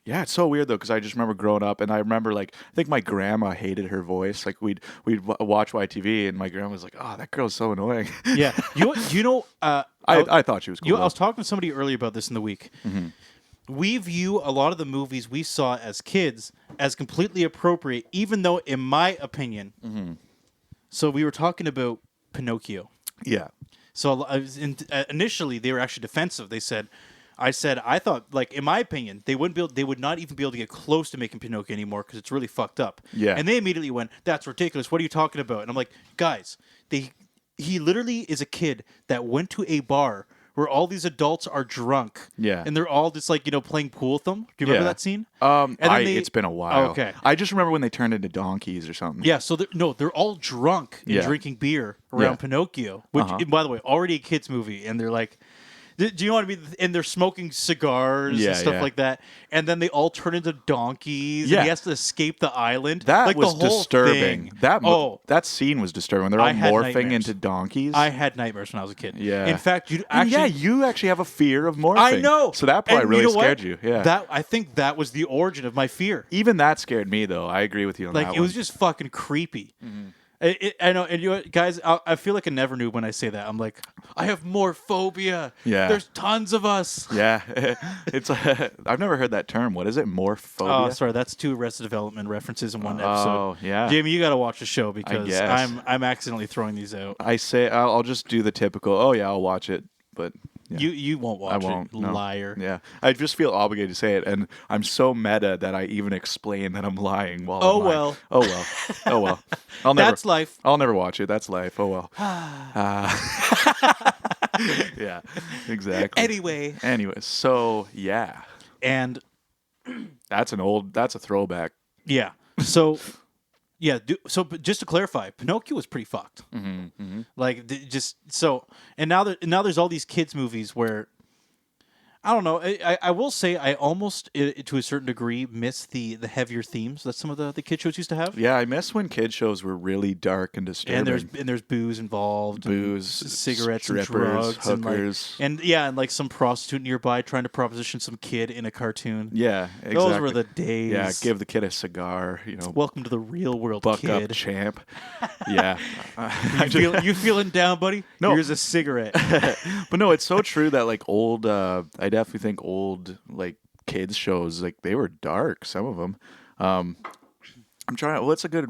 yeah, it's so weird though because I just remember growing up and I remember like I think my grandma hated her voice. Like we'd watch YTV and my grandma was like, "Oh, that girl's so annoying." Yeah, you know. I thought she was cool. I was talking to somebody earlier about this in the week. Mm-hmm. We view a lot of the movies we saw as kids as completely appropriate, even though, in my opinion, so we were talking about Pinocchio. Yeah. So initially, they were actually defensive. I thought, like, in my opinion, they would not even be able to get close to making Pinocchio anymore because it's really fucked up. Yeah. And they immediately went, "That's ridiculous. What are you talking about?" And I'm like, guys, he literally is a kid that went to a bar where all these adults are drunk. Yeah. And they're all just like, playing pool with them. Do you remember that scene? It's been a while. Oh, okay. I just remember when they turned into donkeys or something. Yeah, so they're all drunk and drinking beer around Pinocchio, which, by the way, already a kid's movie. And they're like, Do you know what I mean? And they're smoking cigars Yeah, and stuff yeah. like that. And then they all turn into donkeys. Yeah. And he has to escape the island. That like was the whole disturbing. Thing. That scene was disturbing when they're all I had morphing nightmares. into donkeys. I had nightmares when I was a kid. Yeah. In fact, you And actually. you actually have a fear of morphing. I know. So that probably And really you know scared what? you. Yeah. I think that was the origin of my fear. Even that scared me, though. I agree with you on that Like, it one. was just fucking creepy. I know, and you know, guys, I feel like a never knew when I say that. I'm like, I have morphobia. Yeah. There's tons of us. Yeah. It's I've never heard that term. What is it? Morphobia? Oh, sorry, that's 2 Arrested Development references in one episode. Oh, yeah. Jamie, you got to watch the show because guess. I'm accidentally throwing these out. I say I'll just do the typical, oh, yeah, I'll watch it. But yeah. You won't watch I won't. it, No. liar. Yeah. I just feel obligated to say it. And I'm so meta that I even explain that I'm lying while Oh, I'm lying. well. Oh, well. Oh, well. That's life. I'll never watch it. That's life. Oh, well. Yeah, exactly. Anyway, so, yeah. and That's a throwback. yeah, so yeah, but just to clarify, Pinocchio was pretty fucked. Like just so, and now there's all these kids movies where I don't know. I will say I almost to a certain degree miss the heavier themes that some of the kid shows used to have. Yeah, I miss when kid shows were really dark and disturbing. And there's booze involved, Booze, cigarettes, strippers, and drugs, hookers. and like some prostitute nearby trying to proposition some kid in a cartoon. Yeah, exactly. Those were the days. Yeah, give the kid a cigar. Welcome to the real world, buck kid. up, champ. Yeah, You feeling down, buddy? No. Here's a cigarette. But no, it's so true that like old. I definitely think old like kids shows like they were dark. Some of them. I'm trying. What's a good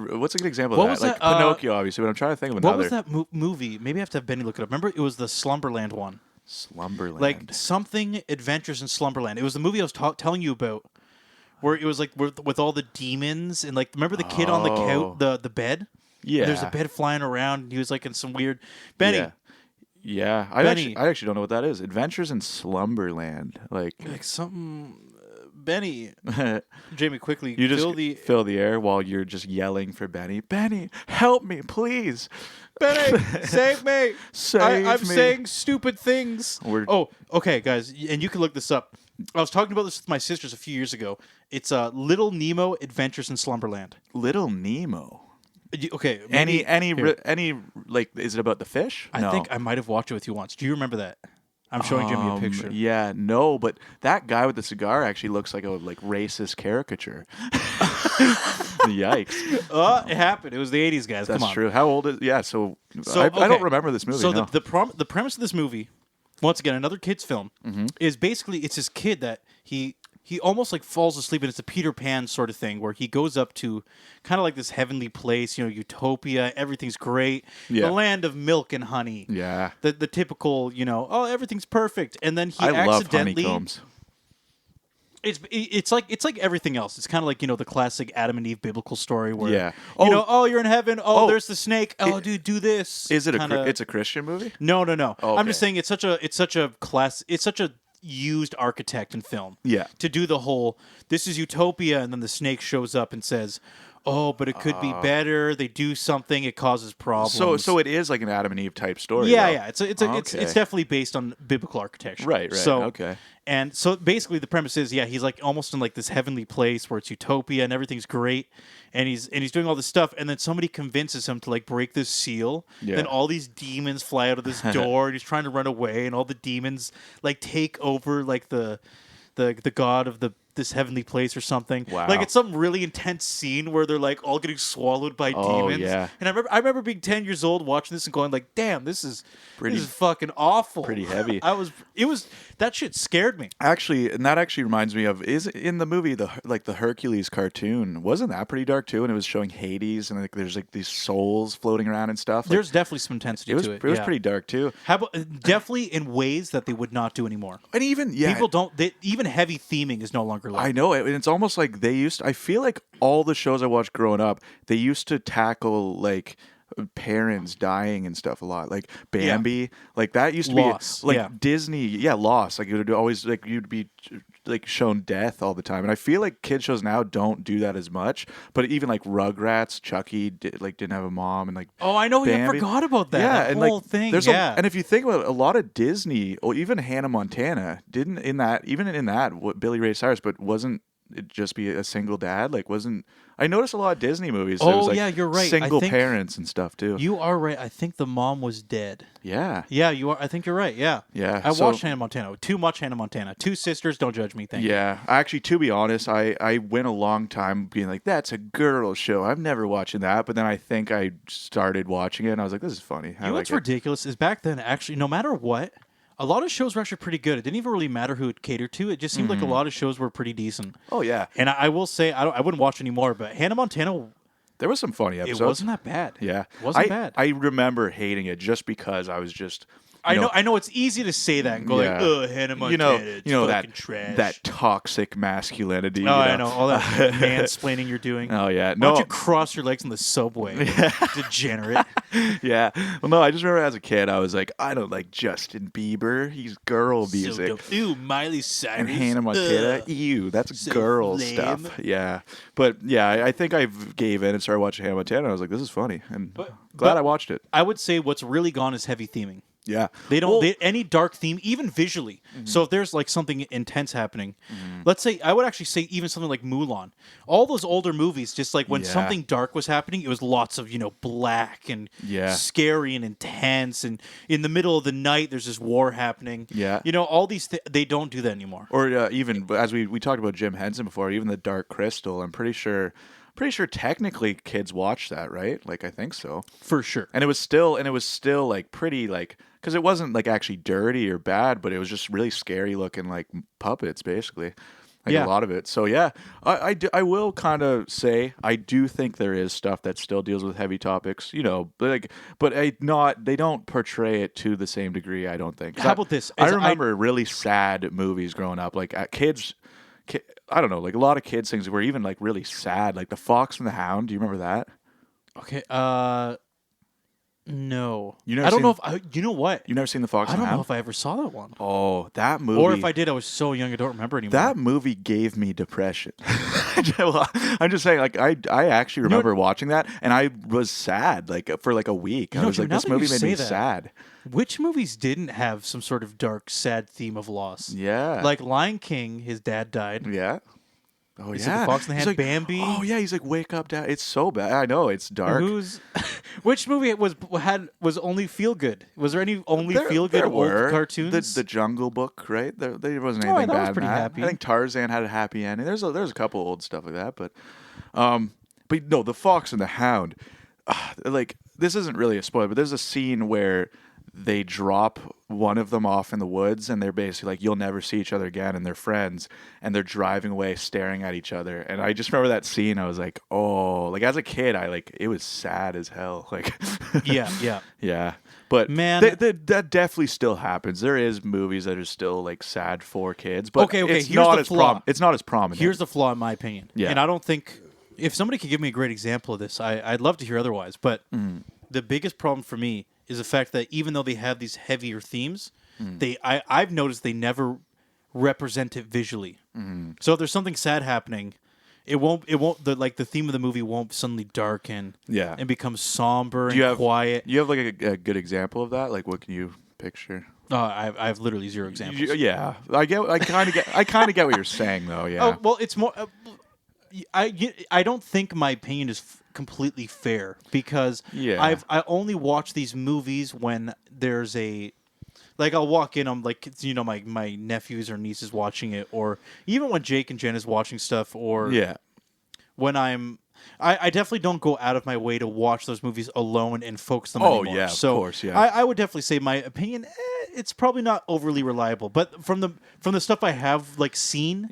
example What of was that? Like that, Pinocchio, obviously, but I'm trying to think of What another. was that movie? Maybe I have to have Benny look it up. Remember, it was the Slumberland one. Slumberland. Like something Adventures in Slumberland. It was the movie I was telling you about, where it was like with all the demons and like remember the kid on the couch, the bed. Yeah. There's a bed flying around. And he was like in some weird Benny. Yeah. Yeah, I actually don't know what that is. Adventures in Slumberland, like something. Benny, Jamie, quickly you just fill the air while you're just yelling for Benny. Benny, help me, please. Benny, save me. I'm me. saying stupid things. Oh, okay, guys, and you can look this up. I was talking about this with my sisters a few years ago. It's Little Nemo Adventures in Slumberland. Little Nemo. Okay. Any like is it about the fish? I think I might have watched it with you once. Do you remember that? I'm showing Jimmy a picture. Yeah, no, but that guy with the cigar actually looks like a racist caricature. Yikes! It happened. It was the '80s, guys. That's Come on. true. How old is? Yeah, I don't remember this movie. So no. the premise of this movie, once again, another kid's film, is basically it's this kid that he almost like falls asleep, and it's a Peter Pan sort of thing where he goes up to kind of like this heavenly place, utopia, everything's great, Yeah. the land of milk and honey. Yeah. The typical, everything's perfect, and then he I love accidentally. honeycombs. It's like everything else. It's kind of like the classic Adam and Eve biblical story where Yeah. you're in heaven. Oh, there's the snake. Oh, dude, do this. Is it Kinda... it's a Christian movie? No. Oh, I'm just saying it's such a used architect in film. Yeah. To do the whole this is utopia, and then the snake shows up and says, "Oh, but it could be better." They do something, it causes problems. So it is like an Adam and Eve type story. Yeah. It's Okay. definitely based on biblical architecture. Right. So, Okay. And so basically the premise is, he's like almost in like this heavenly place where it's utopia and everything's great, and he's doing all this stuff, and then somebody convinces him to like break this seal. Yeah. Then all these demons fly out of this door, and he's trying to run away, and all the demons like take over like the god of this heavenly place or something. Wow. Like it's some really intense scene where they're like all getting swallowed by demons. Yeah. And I remember being 10 years old watching this and going like, "Damn, this is fucking awful." Pretty heavy. That shit scared me. Actually, and that actually reminds me of is in the movie the Hercules cartoon, wasn't that pretty dark too? And it was showing Hades and like there's like these souls floating around and stuff. There's definitely some intensity to it. It was pretty dark too. How about definitely in ways that they would not do anymore. And even People don't. Even heavy theming is no longer allowed. I know it, and it's almost like they used. I feel like all the shows I watched growing up, they used to tackle like parents dying and stuff a lot, like Bambi, like that used to Loss, be like yeah. Disney, Loss. Like it would always like you'd be like shown death all the time, and I feel like kid shows now don't do that as much. But even like Rugrats, Chucky didn't have a mom, and like Oh, I know. I Bambi. forgot about that. Yeah, that and whole like thing. there's Yeah. and if you think about it, a lot of Disney or even Hannah Montana didn't even in that what Billy Ray Cyrus, but wasn't it just be a single dad? Like wasn't I noticed a lot of Disney movies. There was, like, yeah, you're right. Single I think parents and stuff too. you are right. I think the mom was dead. Yeah. Yeah, you are. I think you're right. Yeah. Yeah, I so- watched Hannah Montana. Too much Hannah Montana. Two sisters. Don't judge me. Thank you. Yeah, actually, to be honest, I went a long time being like, that's a girl show. I'm never watching that. But then I think I started watching it, and I was like, this is funny. You know what's ridiculous is back then, actually, no matter what, a lot of shows were actually pretty good. It didn't even really matter who it catered to. It just seemed like a lot of shows were pretty decent. Oh, yeah. And I will say, I wouldn't watch anymore, but Hannah Montana, There was some funny episodes. it wasn't that bad. Yeah. It wasn't bad. I remember hating it just because I was just... I know it's easy to say that and go like, oh, Hannah Montana, it's fucking trash. that toxic masculinity. Oh, I know. All that mansplaining you're doing. Oh, yeah. Why No. don't you cross your legs on the subway, degenerate? Yeah. Well, no, I just remember as a kid, I was like, I don't like Justin Bieber. He's girl music. So dumb. Ew, Miley Cyrus. And Hannah Montana, Ugh. ew, that's So girl lame. stuff. Yeah, but yeah, I think I gave in and started watching Hannah Montana. I was like, this is funny, and glad I watched it. I would say what's really gone is heavy theming. Yeah, They don't any dark theme, even visually. So if there's like something intense happening, let's say I would actually say even something like Mulan. All those older movies, just like when Yeah. something dark was happening, it was lots of black and scary and intense. And in the middle of the night, there's this war happening. Yeah. All these they don't do that anymore. Or even as we talked about Jim Henson before, even the Dark Crystal. I'm pretty sure technically kids watch that, right? Like I think so. For sure. And it was still like pretty like because it wasn't like actually dirty or bad, but it was just really scary looking like puppets basically. Like Yeah. a lot of it. So yeah, I will kind of say I do think there is stuff that still deals with heavy topics, but they don't portray it to the same degree. I don't think. 'Cause How about this? I remember really sad movies growing up, like kids. I don't know, like a lot of kids things were even like really sad, like The Fox and the Hound. Do you remember that? Okay. No. You never I don't know seen- if you know what? You never seen The Fox I and the don't know Hound? if I ever saw that one. Oh, that movie. Or if I did, I was so young I don't remember anymore. That movie gave me depression. Well, I'm just saying, like I actually remember watching that, and I was sad like for like a week. I was dude, like, now this that you movie made say me that- sad. Which movies didn't have some sort of dark, sad theme of loss? Yeah, Like Lion King, his dad died. yeah. Oh Is it yeah, The Fox and the He's Hound, like, Bambi? Oh yeah, he's like, wake up, Dad. It's so bad. I know it's dark. Which movie was only feel good? Was there any only feel good There old were. cartoons? The Jungle Book, right? There wasn't Oh, anything that was bad in pretty that. happy. I think Tarzan had a happy ending. There's a couple old stuff like that, but no, The Fox and the Hound. Like this isn't really a spoiler, but there's a scene where they drop one of them off in the woods, and they're basically like, you'll never see each other again, and they're friends, and they're driving away staring at each other. And I just remember that scene. I was like, oh, like as a kid, it was sad as hell. Like yeah. yeah, but Man. that definitely still happens. There is movies that are still like sad for kids, but Okay, it's here's not the as flaw. it's not as prominent. Here's the flaw in my opinion. Yeah. And I don't think if somebody could give me a great example of this, I'd love to hear otherwise. But the biggest problem for me is the fact that even though they have these heavier themes, I've noticed they never represent it visually. So if there's something sad happening, it won't the theme of the movie won't suddenly darken and become somber and quiet. You have like a good example of that? Like what can you picture? I have literally zero examples. Yeah, I kind of get what you're saying though. Yeah. Oh, well, it's more. I don't think my opinion is completely fair because I only watch these movies when there's I'll walk in, I'm like, my nephews or nieces watching it, or even when Jake and Jen is watching stuff, or when I definitely don't go out of my way to watch those movies alone and focus them anymore. Yeah, so of course, yeah. I would definitely say my opinion, it's probably not overly reliable, but from the stuff I have seen,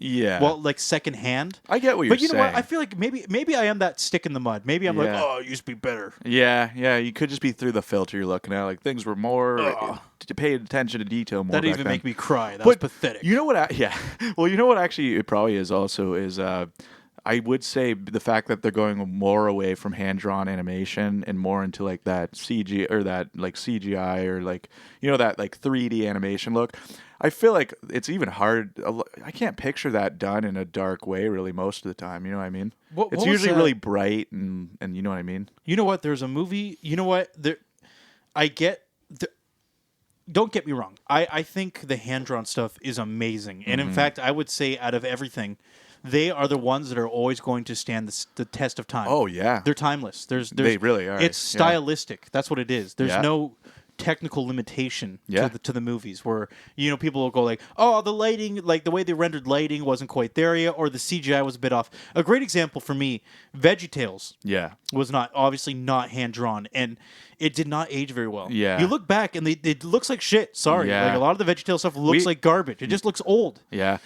secondhand, I get what you're saying. But you know what? I feel like maybe I am that stick in the mud. Maybe I'm like, oh, it used to be better. Yeah. You could just be through the filter you're looking at. Like things were more to pay attention to detail more. That didn't even make me cry. That was pathetic. You know what? Well, you know what? Actually, it probably is also is. I would say the fact that they're going more away from hand-drawn animation and more into like that CG or that like CGI or like that like 3D animation look. I feel like it's even hard. I can't picture that done in a dark way really most of the time. You know what I mean? It's usually really bright and you know what I mean? You know what? There's a movie. You know what? I get. Don't get me wrong. I think the hand-drawn stuff is amazing. And in fact, I would say out of everything, they are the ones that are always going to stand the test of time. Oh, yeah. They're timeless. They really are. It's stylistic. That's what it is. There's no technical limitation to the movies where people will go like, oh, the lighting, like the way they rendered lighting wasn't quite there yet, or the CGI was a bit off. A great example for me, Veggie Tales was obviously not hand drawn, and it did not age very well. You look back and it looks like shit. Sorry, like a lot of the Veggie Tales stuff looks like garbage. It just looks old.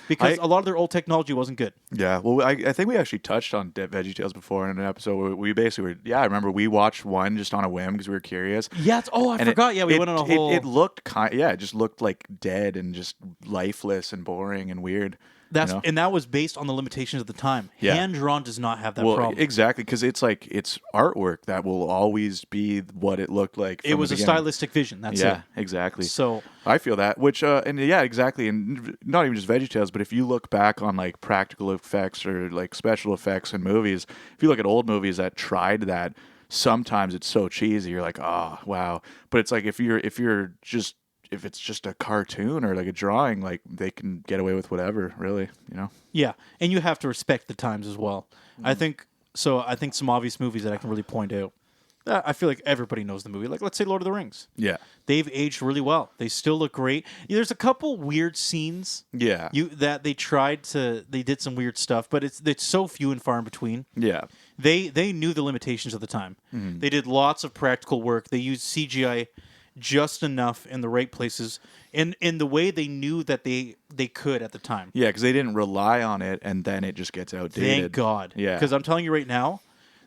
Because a lot of their old technology wasn't good. Well, I think we actually touched on Veggie Tales before in an episode where we basically were. I remember we watched one just on a whim because we were curious. I forgot. We went on a whole. It looked it just looked like dead and just lifeless and boring and weird. And that was based on the limitations of the time. Hand drawn does not have that problem. Exactly, because it's artwork that will always be what it looked like. It was a stylistic vision. That's it. Yeah, exactly. So I feel that. Which exactly, and not even just VeggieTales, but if you look back on like practical effects or like special effects in movies, if you look at old movies that tried that, sometimes it's so cheesy. You're like, oh wow. But it's like if it's just a cartoon or like a drawing, like they can get away with whatever, really, Yeah, and you have to respect the times as well. I think some obvious movies that I can really point out. I feel like everybody knows the movie. Like, let's say Lord of the Rings. Yeah. They've aged really well. They still look great. There's a couple weird scenes. Yeah. That they did some weird stuff, but it's so few and far in between. Yeah. They knew the limitations of the time. Mm-hmm. They did lots of practical work. They used CGI just enough in the right places in the way they knew that they could at the time. Yeah, because they didn't rely on it, and then it just gets outdated. Thank God. Yeah. Because I'm telling you right now,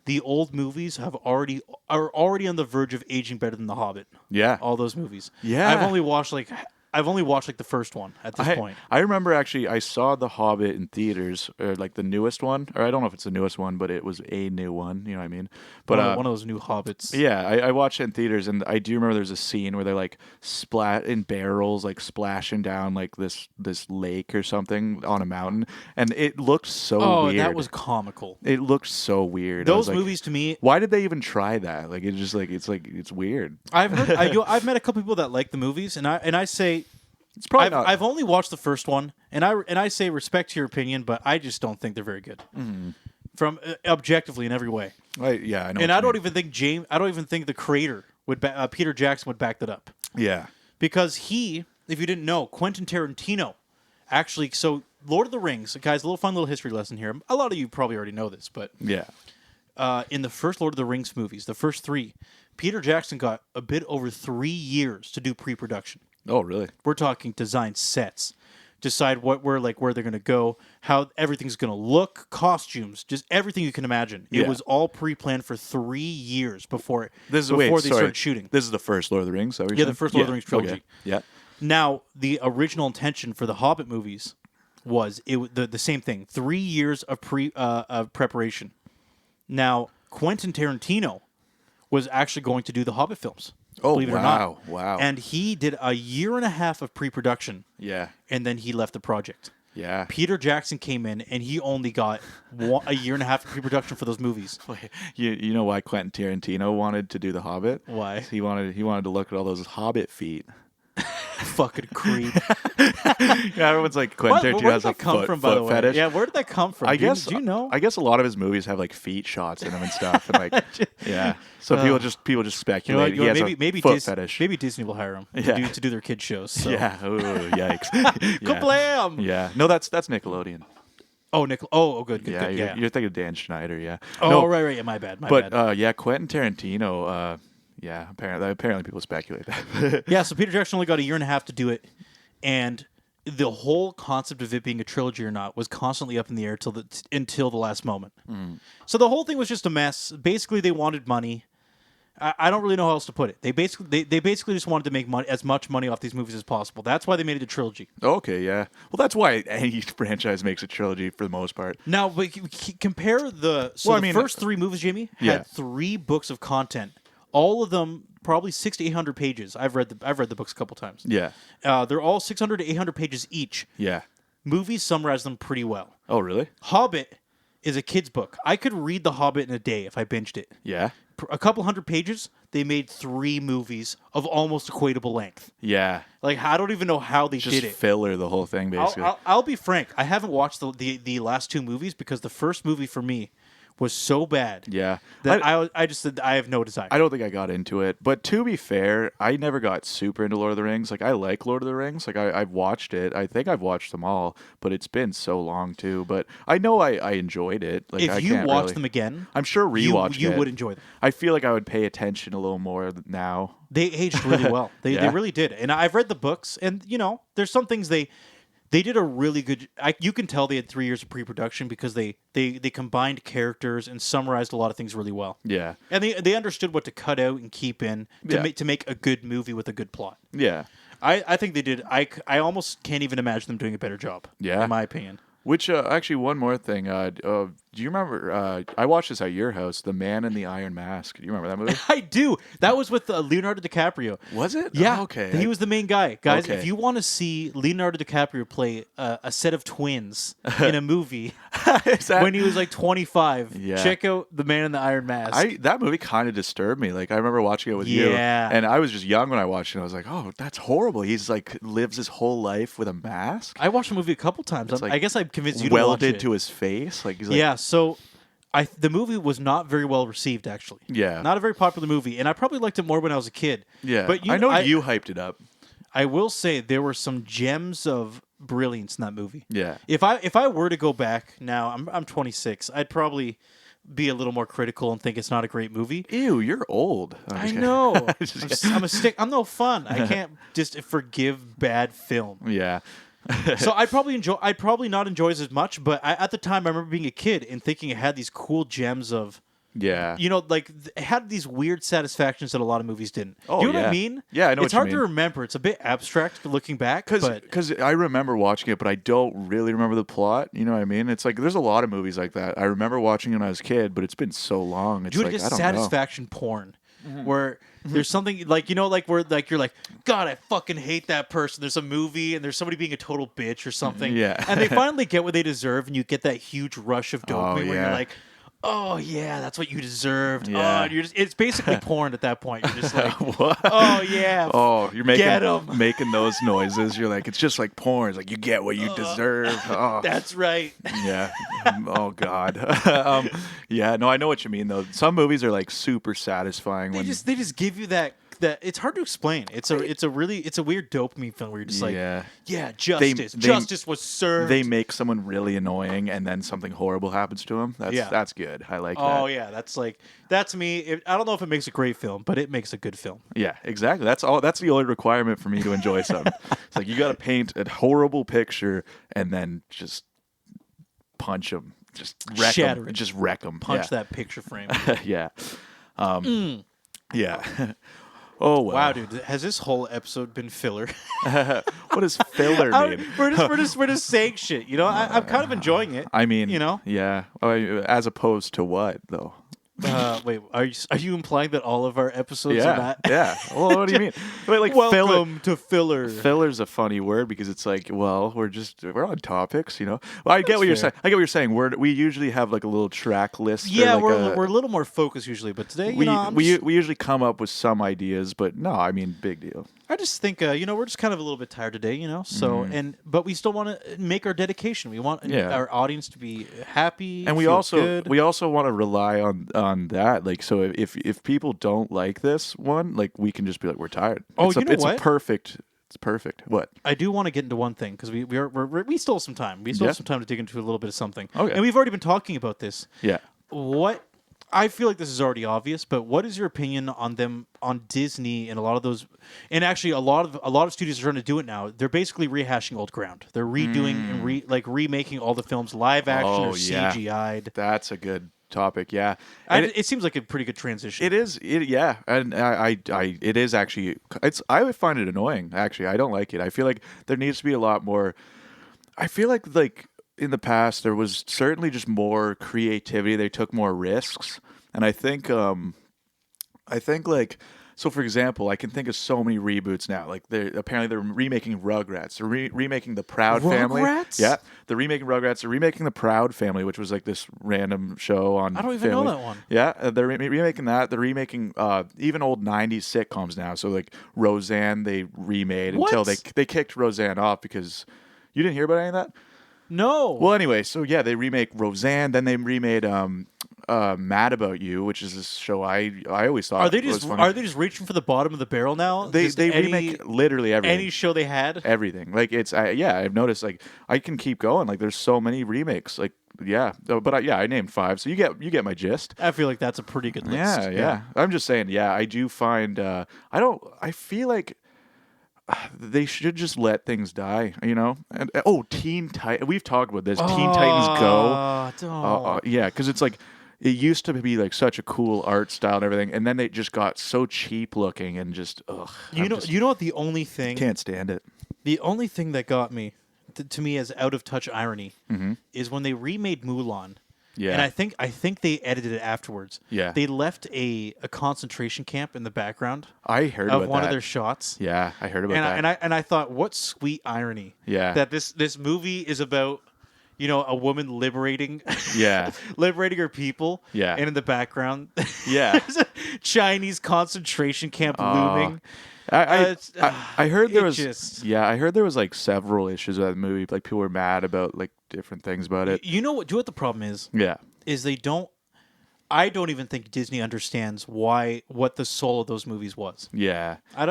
the old movies are already on the verge of aging better than The Hobbit. Yeah. All those movies. Yeah. I've only watched the first one at this point. I remember actually I saw The Hobbit in theaters, or like the newest one, or I don't know if it's the newest one, but it was a new one, you know what I mean? But one of those new Hobbits. Yeah, I watched it in theaters, and I do remember there's a scene where they're like splat in barrels, like splashing down like this lake or something on a mountain, and it looked so weird. Oh, that was comical. It looked so weird. Those movies to me. Why did they even try that? Like it's just it's weird. I've met a couple people that like the movies, and I say. It's probably not. I've only watched the first one, and I say respect to your opinion, but I just don't think they're very good, from objectively in every way. I know. And I don't even think the creator would Peter Jackson would back that up. Yeah, because if you didn't know, Quentin Tarantino actually. So Lord of the Rings, guys, a fun little history lesson here. A lot of you probably already know this, but yeah, in the first Lord of the Rings movies, the first 3, Peter Jackson got a bit over 3 years to do pre-production. Oh, really? We're talking design sets, decide where they're going to go, how everything's going to look, costumes, just everything you can imagine. Yeah. It was all pre-planned for 3 years before they started shooting. This is the first Lord of the Rings, is that what you're Yeah, saying? the first Lord of the Rings trilogy. Okay. Yeah. Now, the original intention for the Hobbit movies was the same thing, 3 years of preparation. Now, Quentin Tarantino was actually going to do the Hobbit films. Oh, believe it or not. Wow. And he did a year and a half of pre-production. Yeah. And then he left the project. Yeah. Peter Jackson came in, and he only got a year and a half of pre-production for those movies. You know why Quentin Tarantino wanted to do The Hobbit? Why? He wanted to look at all those Hobbit feet. Fucking creep. Yeah, everyone's like Quentin Tarantino has a foot fetish. Yeah, where did that come from? Do you know? I guess a lot of his movies have like feet shots in them and stuff, and like yeah. So people just speculate. You know, he has a foot fetish. Maybe Disney will hire him to do their kid shows. So. Yeah. Oh, yikes. Kablam! Yeah. No, that's Nickelodeon. Oh, Oh, good. Yeah, good. You're thinking of Dan Schneider. Yeah. Oh, no, right. Yeah, my bad. Quentin Tarantino. Yeah, apparently people speculate that. Yeah, so Peter Jackson only got a year and a half to do it, and the whole concept of it being a trilogy or not was constantly up in the air until the last moment. So the whole thing was just a mess. Basically, they wanted money. I don't really know how else to put it. They basically just wanted to make as much money off these movies as possible. That's why they made it a trilogy. Okay, yeah. Well, that's why any franchise makes a trilogy for the most part. Now, but compare the first 3 movies, Jimmy, had 3 books of content. All of them probably 600 to 800 pages. I've read the books a couple times. Yeah. They're all 600 to 800 pages each. Yeah. Movies summarize them pretty well. Oh, really? Hobbit is a kid's book. I could read The Hobbit in a day if I binged it. Yeah. A couple hundred pages, they made 3 movies of almost equatable length. Yeah. Like, I don't even know how they Just did it. filler the whole thing, basically. I'll be frank. I haven't watched the last 2 movies because the first movie for me was so bad. Yeah. That I just said I have no desire. I don't think I got into it. But to be fair, I never got super into Lord of the Rings. Like, I like Lord of the Rings. Like, I've watched it. I think I've watched them all, but it's been so long, too. But I know I enjoyed it. Like, if you watch them again, I'm sure rewatching you would enjoy them. I feel like I would pay attention a little more now. They aged really well. They really did. And I've read the books, and, there's some things they did a really good. You can tell they had 3 years of pre-production because they combined characters and summarized a lot of things really well. Yeah, and they understood what to cut out and keep in to make a good movie with a good plot. Yeah, I think they did. I almost can't even imagine them doing a better job. Yeah, in my opinion. Which actually, one more thing. Do you remember? I watched this at your house. The Man in the Iron Mask. Do you remember that movie? I do. That was with Leonardo DiCaprio. Was it? Yeah. Oh, okay. He was the main guy. Guys, Okay. if you want to see Leonardo DiCaprio play a set of twins in a movie when he was like 25, check out The Man in the Iron Mask. That movie kind of disturbed me. Like, I remember watching it with you. And I was just young when I watched it. I was like, oh, that's horrible. He's like lives his whole life with a mask. I watched the movie a couple times. Like I guess I'm convinced you to watch it. Welded to his face. Like, he's like, yeah, so the movie was not very well received, actually. Yeah. Not a very popular movie, and I probably liked it more when I was a kid. Yeah, but I know you hyped it up. I will say there were some gems of brilliance in that movie. Yeah. If I were to go back now, I'm 26. I'd probably be a little more critical and think it's not a great movie. Ew, you're old. I know. I'm a stick. I'm no fun. I can't just forgive bad film. Yeah. So I'd probably not enjoy it as much, but at the time I remember being a kid and thinking it had these cool gems of, like it had these weird satisfactions that a lot of movies didn't. Oh, you know what I mean? Yeah, I know. It's hard to remember. It's a bit abstract looking back, because I remember watching it, but I don't really remember the plot. You know what I mean? It's like there's a lot of movies like that. I remember watching it when I was a kid, but it's been so long. It's dude, like, just I don't satisfaction know. porn. Where there's something like where like you're like, God, I fucking hate that person. There's a movie and there's somebody being a total bitch or something. Yeah. And they finally get what they deserve, and you get that huge rush of dopamine where you're like, oh yeah, that's what you deserved. Yeah. Oh, and it's basically porn at that point. You're just like, What? oh yeah. Oh, you're Get 'em. making those noises. You're like, it's just like porn. It's like you get what you deserve. Oh. That's right. Yeah. Oh God. Yeah. No, I know what you mean though. Some movies are like super satisfying. They just give you that it's hard to explain. It's a weird dopamine film where you're just like, justice was served. They make someone really annoying, and then something horrible happens to them. That's good. I like that. Oh yeah, that's me. I don't know if it makes a great film, but it makes a good film. Yeah, exactly. That's all. That's the only requirement for me to enjoy something. It's like you got to paint a horrible picture and then just punch them, just wreck Shatter them, it. just wreck them. Punch that picture frame. Yeah. Yeah. Oh wow. Wow, dude, has this whole episode been filler? What does filler mean? We're just saying shit. I'm kind of enjoying it. I mean, yeah. As opposed to what though? Wait, are you implying that all of our episodes are not? Yeah. Well, what do you mean? Wait, like welcome to filler. Filler's a funny word because it's like, well, we're on topics, Well, I get what you're saying. I get what you're saying. We usually have like a little track list. Yeah, like we're a little more focused usually, but today, we usually come up with some ideas, but no, I mean, big deal. I just think we're just kind of a little bit tired today, So but we still want to make our dedication. We want our audience to be happy, and we also want to rely on that. Like, so if people don't like this one, like we can just be like, we're tired. Oh, it's perfect. It's perfect. What? I do want to get into one thing because we still have some time. We still have some time to dig into a little bit of something. Okay. And we've already been talking about this. Yeah. What? I feel like this is already obvious, but what is your opinion on Disney and a lot of those? And actually, a lot of studios are trying to do it now. They're basically rehashing old ground. They're redoing and remaking all the films live action or CGI'd. That's a good topic. Yeah, and It seems like a pretty good transition. it is. Yeah, and it is actually. I find it annoying. Actually, I don't like it. I feel like there needs to be a lot more. I feel like in the past there was certainly just more creativity. They took more risks, and I think like so. For example, I can think of so many reboots now. Like they're remaking Rugrats. They're remaking the Proud Family. Rugrats? Yeah, they're remaking Rugrats. They're remaking the Proud Family, which was like this random show on. I don't even know that one. Yeah, they're remaking that. They're remaking even old '90s sitcoms now. So like Roseanne, they remade until they kicked Roseanne off because you didn't hear about any of that. No. Well, anyway, so yeah, they remake Roseanne. Then they remade Mad About You, which is this show I always thought was funny. Are they just reaching for the bottom of the barrel now? They remake literally everything. Any show they had. Everything. Like it's I've noticed like I can keep going. Like there's so many remakes. Like yeah, but I named 5, so you get my gist. I feel like that's a pretty good list. Yeah. I'm just saying. Yeah, I do find I feel like. They should just let things die, you know. And Teen Titans. We've talked about this. Teen Titans Go. Don't. Yeah, because it's like it used to be like such a cool art style and everything, and then it just got so cheap looking and just ugh. You know what? The only thing Can't stand it. The only thing that got me, to me, as out of touch irony, is when they remade Mulan. Yeah. And I think they edited it afterwards. Yeah. They left a concentration camp in the background. I heard of about one that. of their shots. Yeah, I heard about that. And I thought, what sweet irony. Yeah. That this movie is about, a woman liberating. Yeah. liberating her people. Yeah. And in the background, Yeah. there's a Chinese concentration camp looming. I heard there was I heard there was like several issues with that movie. Like people were mad about like different things about it. You know what the problem is? Yeah. Is I don't even think Disney understands what the soul of those movies was. Yeah. I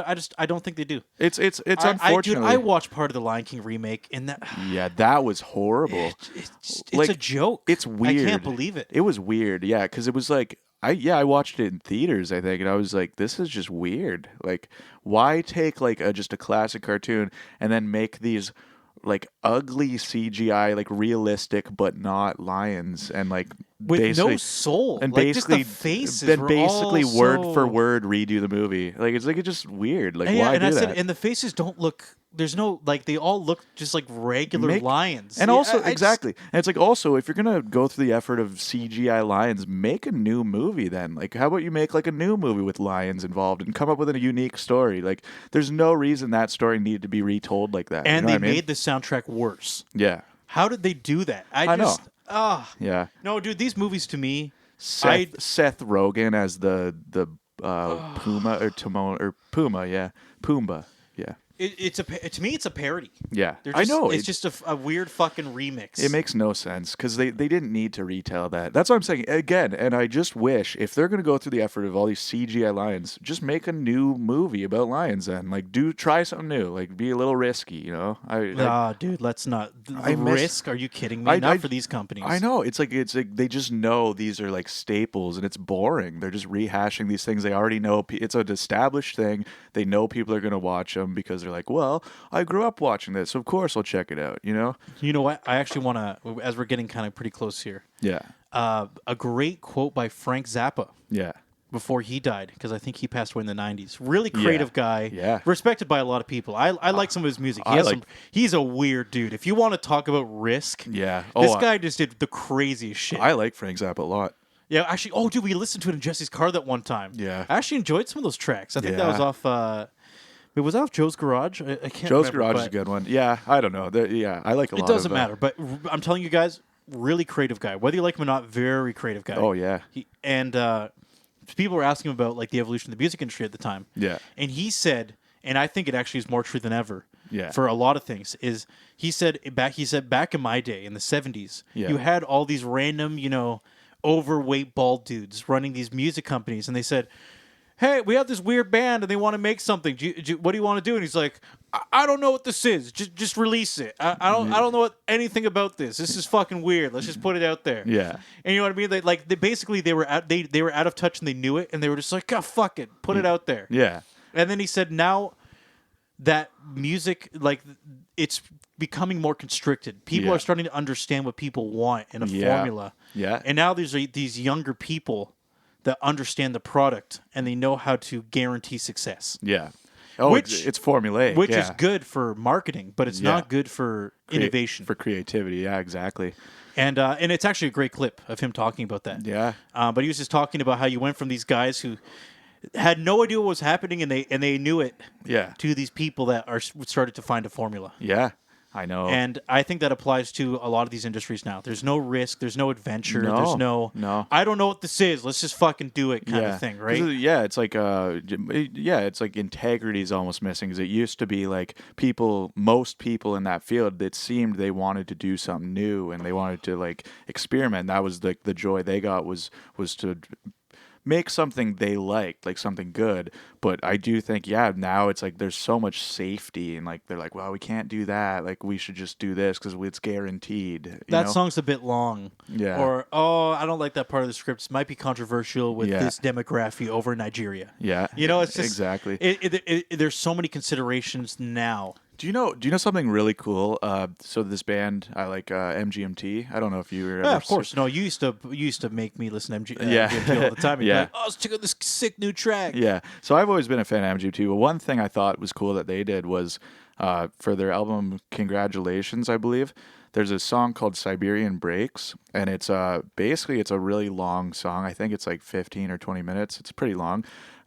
don't think they do. It's unfortunately. I watched part of the Lion King remake and that Yeah, that was horrible. It's Like, a joke. It's weird. I can't believe it. It was weird. Yeah, because it was like I watched it in theaters, I think, and I was like, this is just weird. Like, why take like just a classic cartoon and then make these like ugly CGI, like realistic but not lions, and like with no soul, and like basically just the faces. then basically word so... for word redo the movie. Like it's just weird. Like and why do that? Said, and the faces don't look. There's no like they all look just like regular lions. And also exactly. And it's like also if you're gonna go through the effort of CGI lions, make a new movie then. Like how about you make like a new movie with lions involved and come up with a unique story? Like there's no reason that story needed to be retold like that. And you know they made the soundtrack worse. Yeah. How did they do that? I know. Yeah. No, dude, these movies to me Seth Rogen as the Puma or Timon or Puma, yeah. Pumbaa. Yeah. To me, it's a parody. Yeah, Just, I know. It's just a weird fucking remix. It makes no sense because they didn't need to retell that. That's what I'm saying again. And I just wish if they're going to go through the effort of all these CGI lions, just make a new movie about lions. Then like try something new. Like be a little risky. You know. Dude, let's not. Risk? Are you kidding me? Not for these companies. I know. It's like they just know these are like staples, and it's boring. They're just rehashing these things they already know. It's an established thing. They know people are going to watch them because they're like, well, I grew up watching this, so of course I'll check it out, you know? You know what? I actually want to, as we're getting kind of pretty close here. Yeah. A great quote by Frank Zappa. Yeah. Before he died, because I think he passed away in the 90s. Really creative guy. Yeah. Respected by a lot of people. I like some of his music. He's a weird dude. If you want to talk about risk, yeah. This guy just did the craziest shit. I like Frank Zappa a lot. Yeah, actually, dude, we listened to it in Jesse's car that one time. Yeah. I actually enjoyed some of those tracks. I think that was off... was that off Joe's Garage? I can't Joe's remember, Garage is a good one. Yeah, I don't know. I like a lot of it doesn't matter, but I'm telling you guys, really creative guy. Whether you like him or not, very creative guy. Oh, yeah. People were asking him about like the evolution of the music industry at the time. Yeah. And he said, and I think it actually is more true than ever yeah. for a lot of things, he said back in my day, in the 70s, you had all these random, overweight bald dudes running these music companies, and they said, hey, we have this weird band and they want to make something. What do you want to do? And he's like, I don't know what this is. Just release it. I don't know anything about this. This is fucking weird. Let's just put it out there. Yeah. And you know what I mean? They were out of touch and they knew it and they were just like, oh, fuck it. Put it out there. Yeah. And then he said, now that music, like, it's becoming more constricted. People are starting to understand what people want in a formula. Yeah. And now there's these younger people that understand the product and they know how to guarantee success. Yeah. Oh, it's formulaic. Which is good for marketing, but it's not good for innovation. For creativity, yeah, exactly. And it's actually a great clip of him talking about that. Yeah. But he was just talking about how you went from these guys who had no idea what was happening and they knew it. Yeah. To these people that are started to find a formula. Yeah. I know. And I think that applies to a lot of these industries now. There's no risk. There's no adventure. No, there's no, I don't know what this is. Let's just fucking do it kind of thing, right? Yeah, it's like it's like integrity is almost missing. Because it used to be like most people in that field, it seemed they wanted to do something new and they wanted to like experiment. That was like the joy they got was to make something they liked, like something good. But I do think, now it's like there's so much safety and like they're like, well, we can't do that. Like we should just do this because it's guaranteed. That song's a bit long. Yeah. Or, I don't like that part of the script. It might be controversial with this demography over Nigeria. Yeah. It's just exactly. There's so many considerations now. Do you know something really cool? So this band, I like MGMT. I don't know if you were. Yeah, of course. No, you used to make me listen to MGMT all the time. Yeah. Like, let's check out this sick new track. Yeah. So I've always been a fan of MGMT. But one thing I thought was cool that they did was for their album Congratulations, I believe. There's a song called Siberian Breaks, and it's basically it's a really long song. I think it's like 15 or 20 minutes. It's pretty long.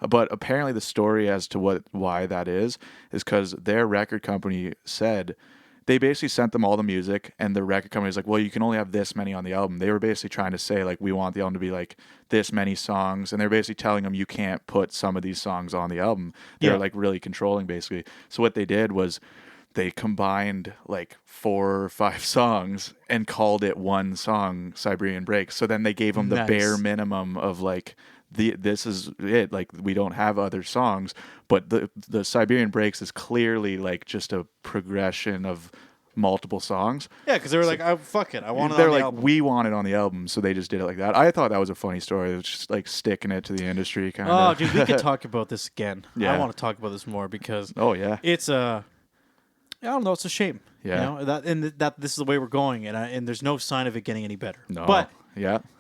But apparently the story as to why that is because their record company said they basically sent them all the music, and the record company was like, well, you can only have this many on the album. They were basically trying to say, like, we want the album to be like this many songs, and they're basically telling them you can't put some of these songs on the album. They're like really controlling basically. So what they did was they combined like 4 or 5 songs and called it one song, Siberian Breaks. So then they gave them the bare minimum of like, this is it. Like we don't have other songs, but the Siberian Breaks is clearly like just a progression of multiple songs. Yeah, because they were like, fuck it, I want it They're on the like, album. we want it on the album, so they just did it like that. I thought that was a funny story. It was just like sticking it to the industry kind of. Oh, dude, we could talk about this again. Yeah. I want to talk about this more because it's I don't know, it's a shame. Yeah. You know, that this is the way we're going, and there's no sign of it getting any better. No. But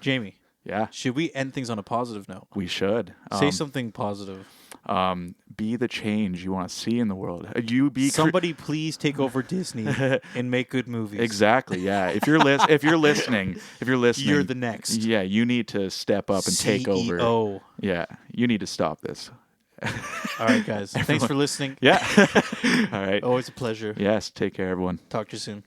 Jamie. Yeah. Should we end things on a positive note? We should. Say something positive. Be the change you want to see in the world. Somebody please take over Disney and make good movies. Exactly. Yeah. If you're listening, you're the next. Yeah, you need to step up and take over. CEO. Yeah, you need to stop this. All right, guys. Thanks for listening. Yeah. All right. Always a pleasure. Yes. Take care, everyone. Talk to you soon.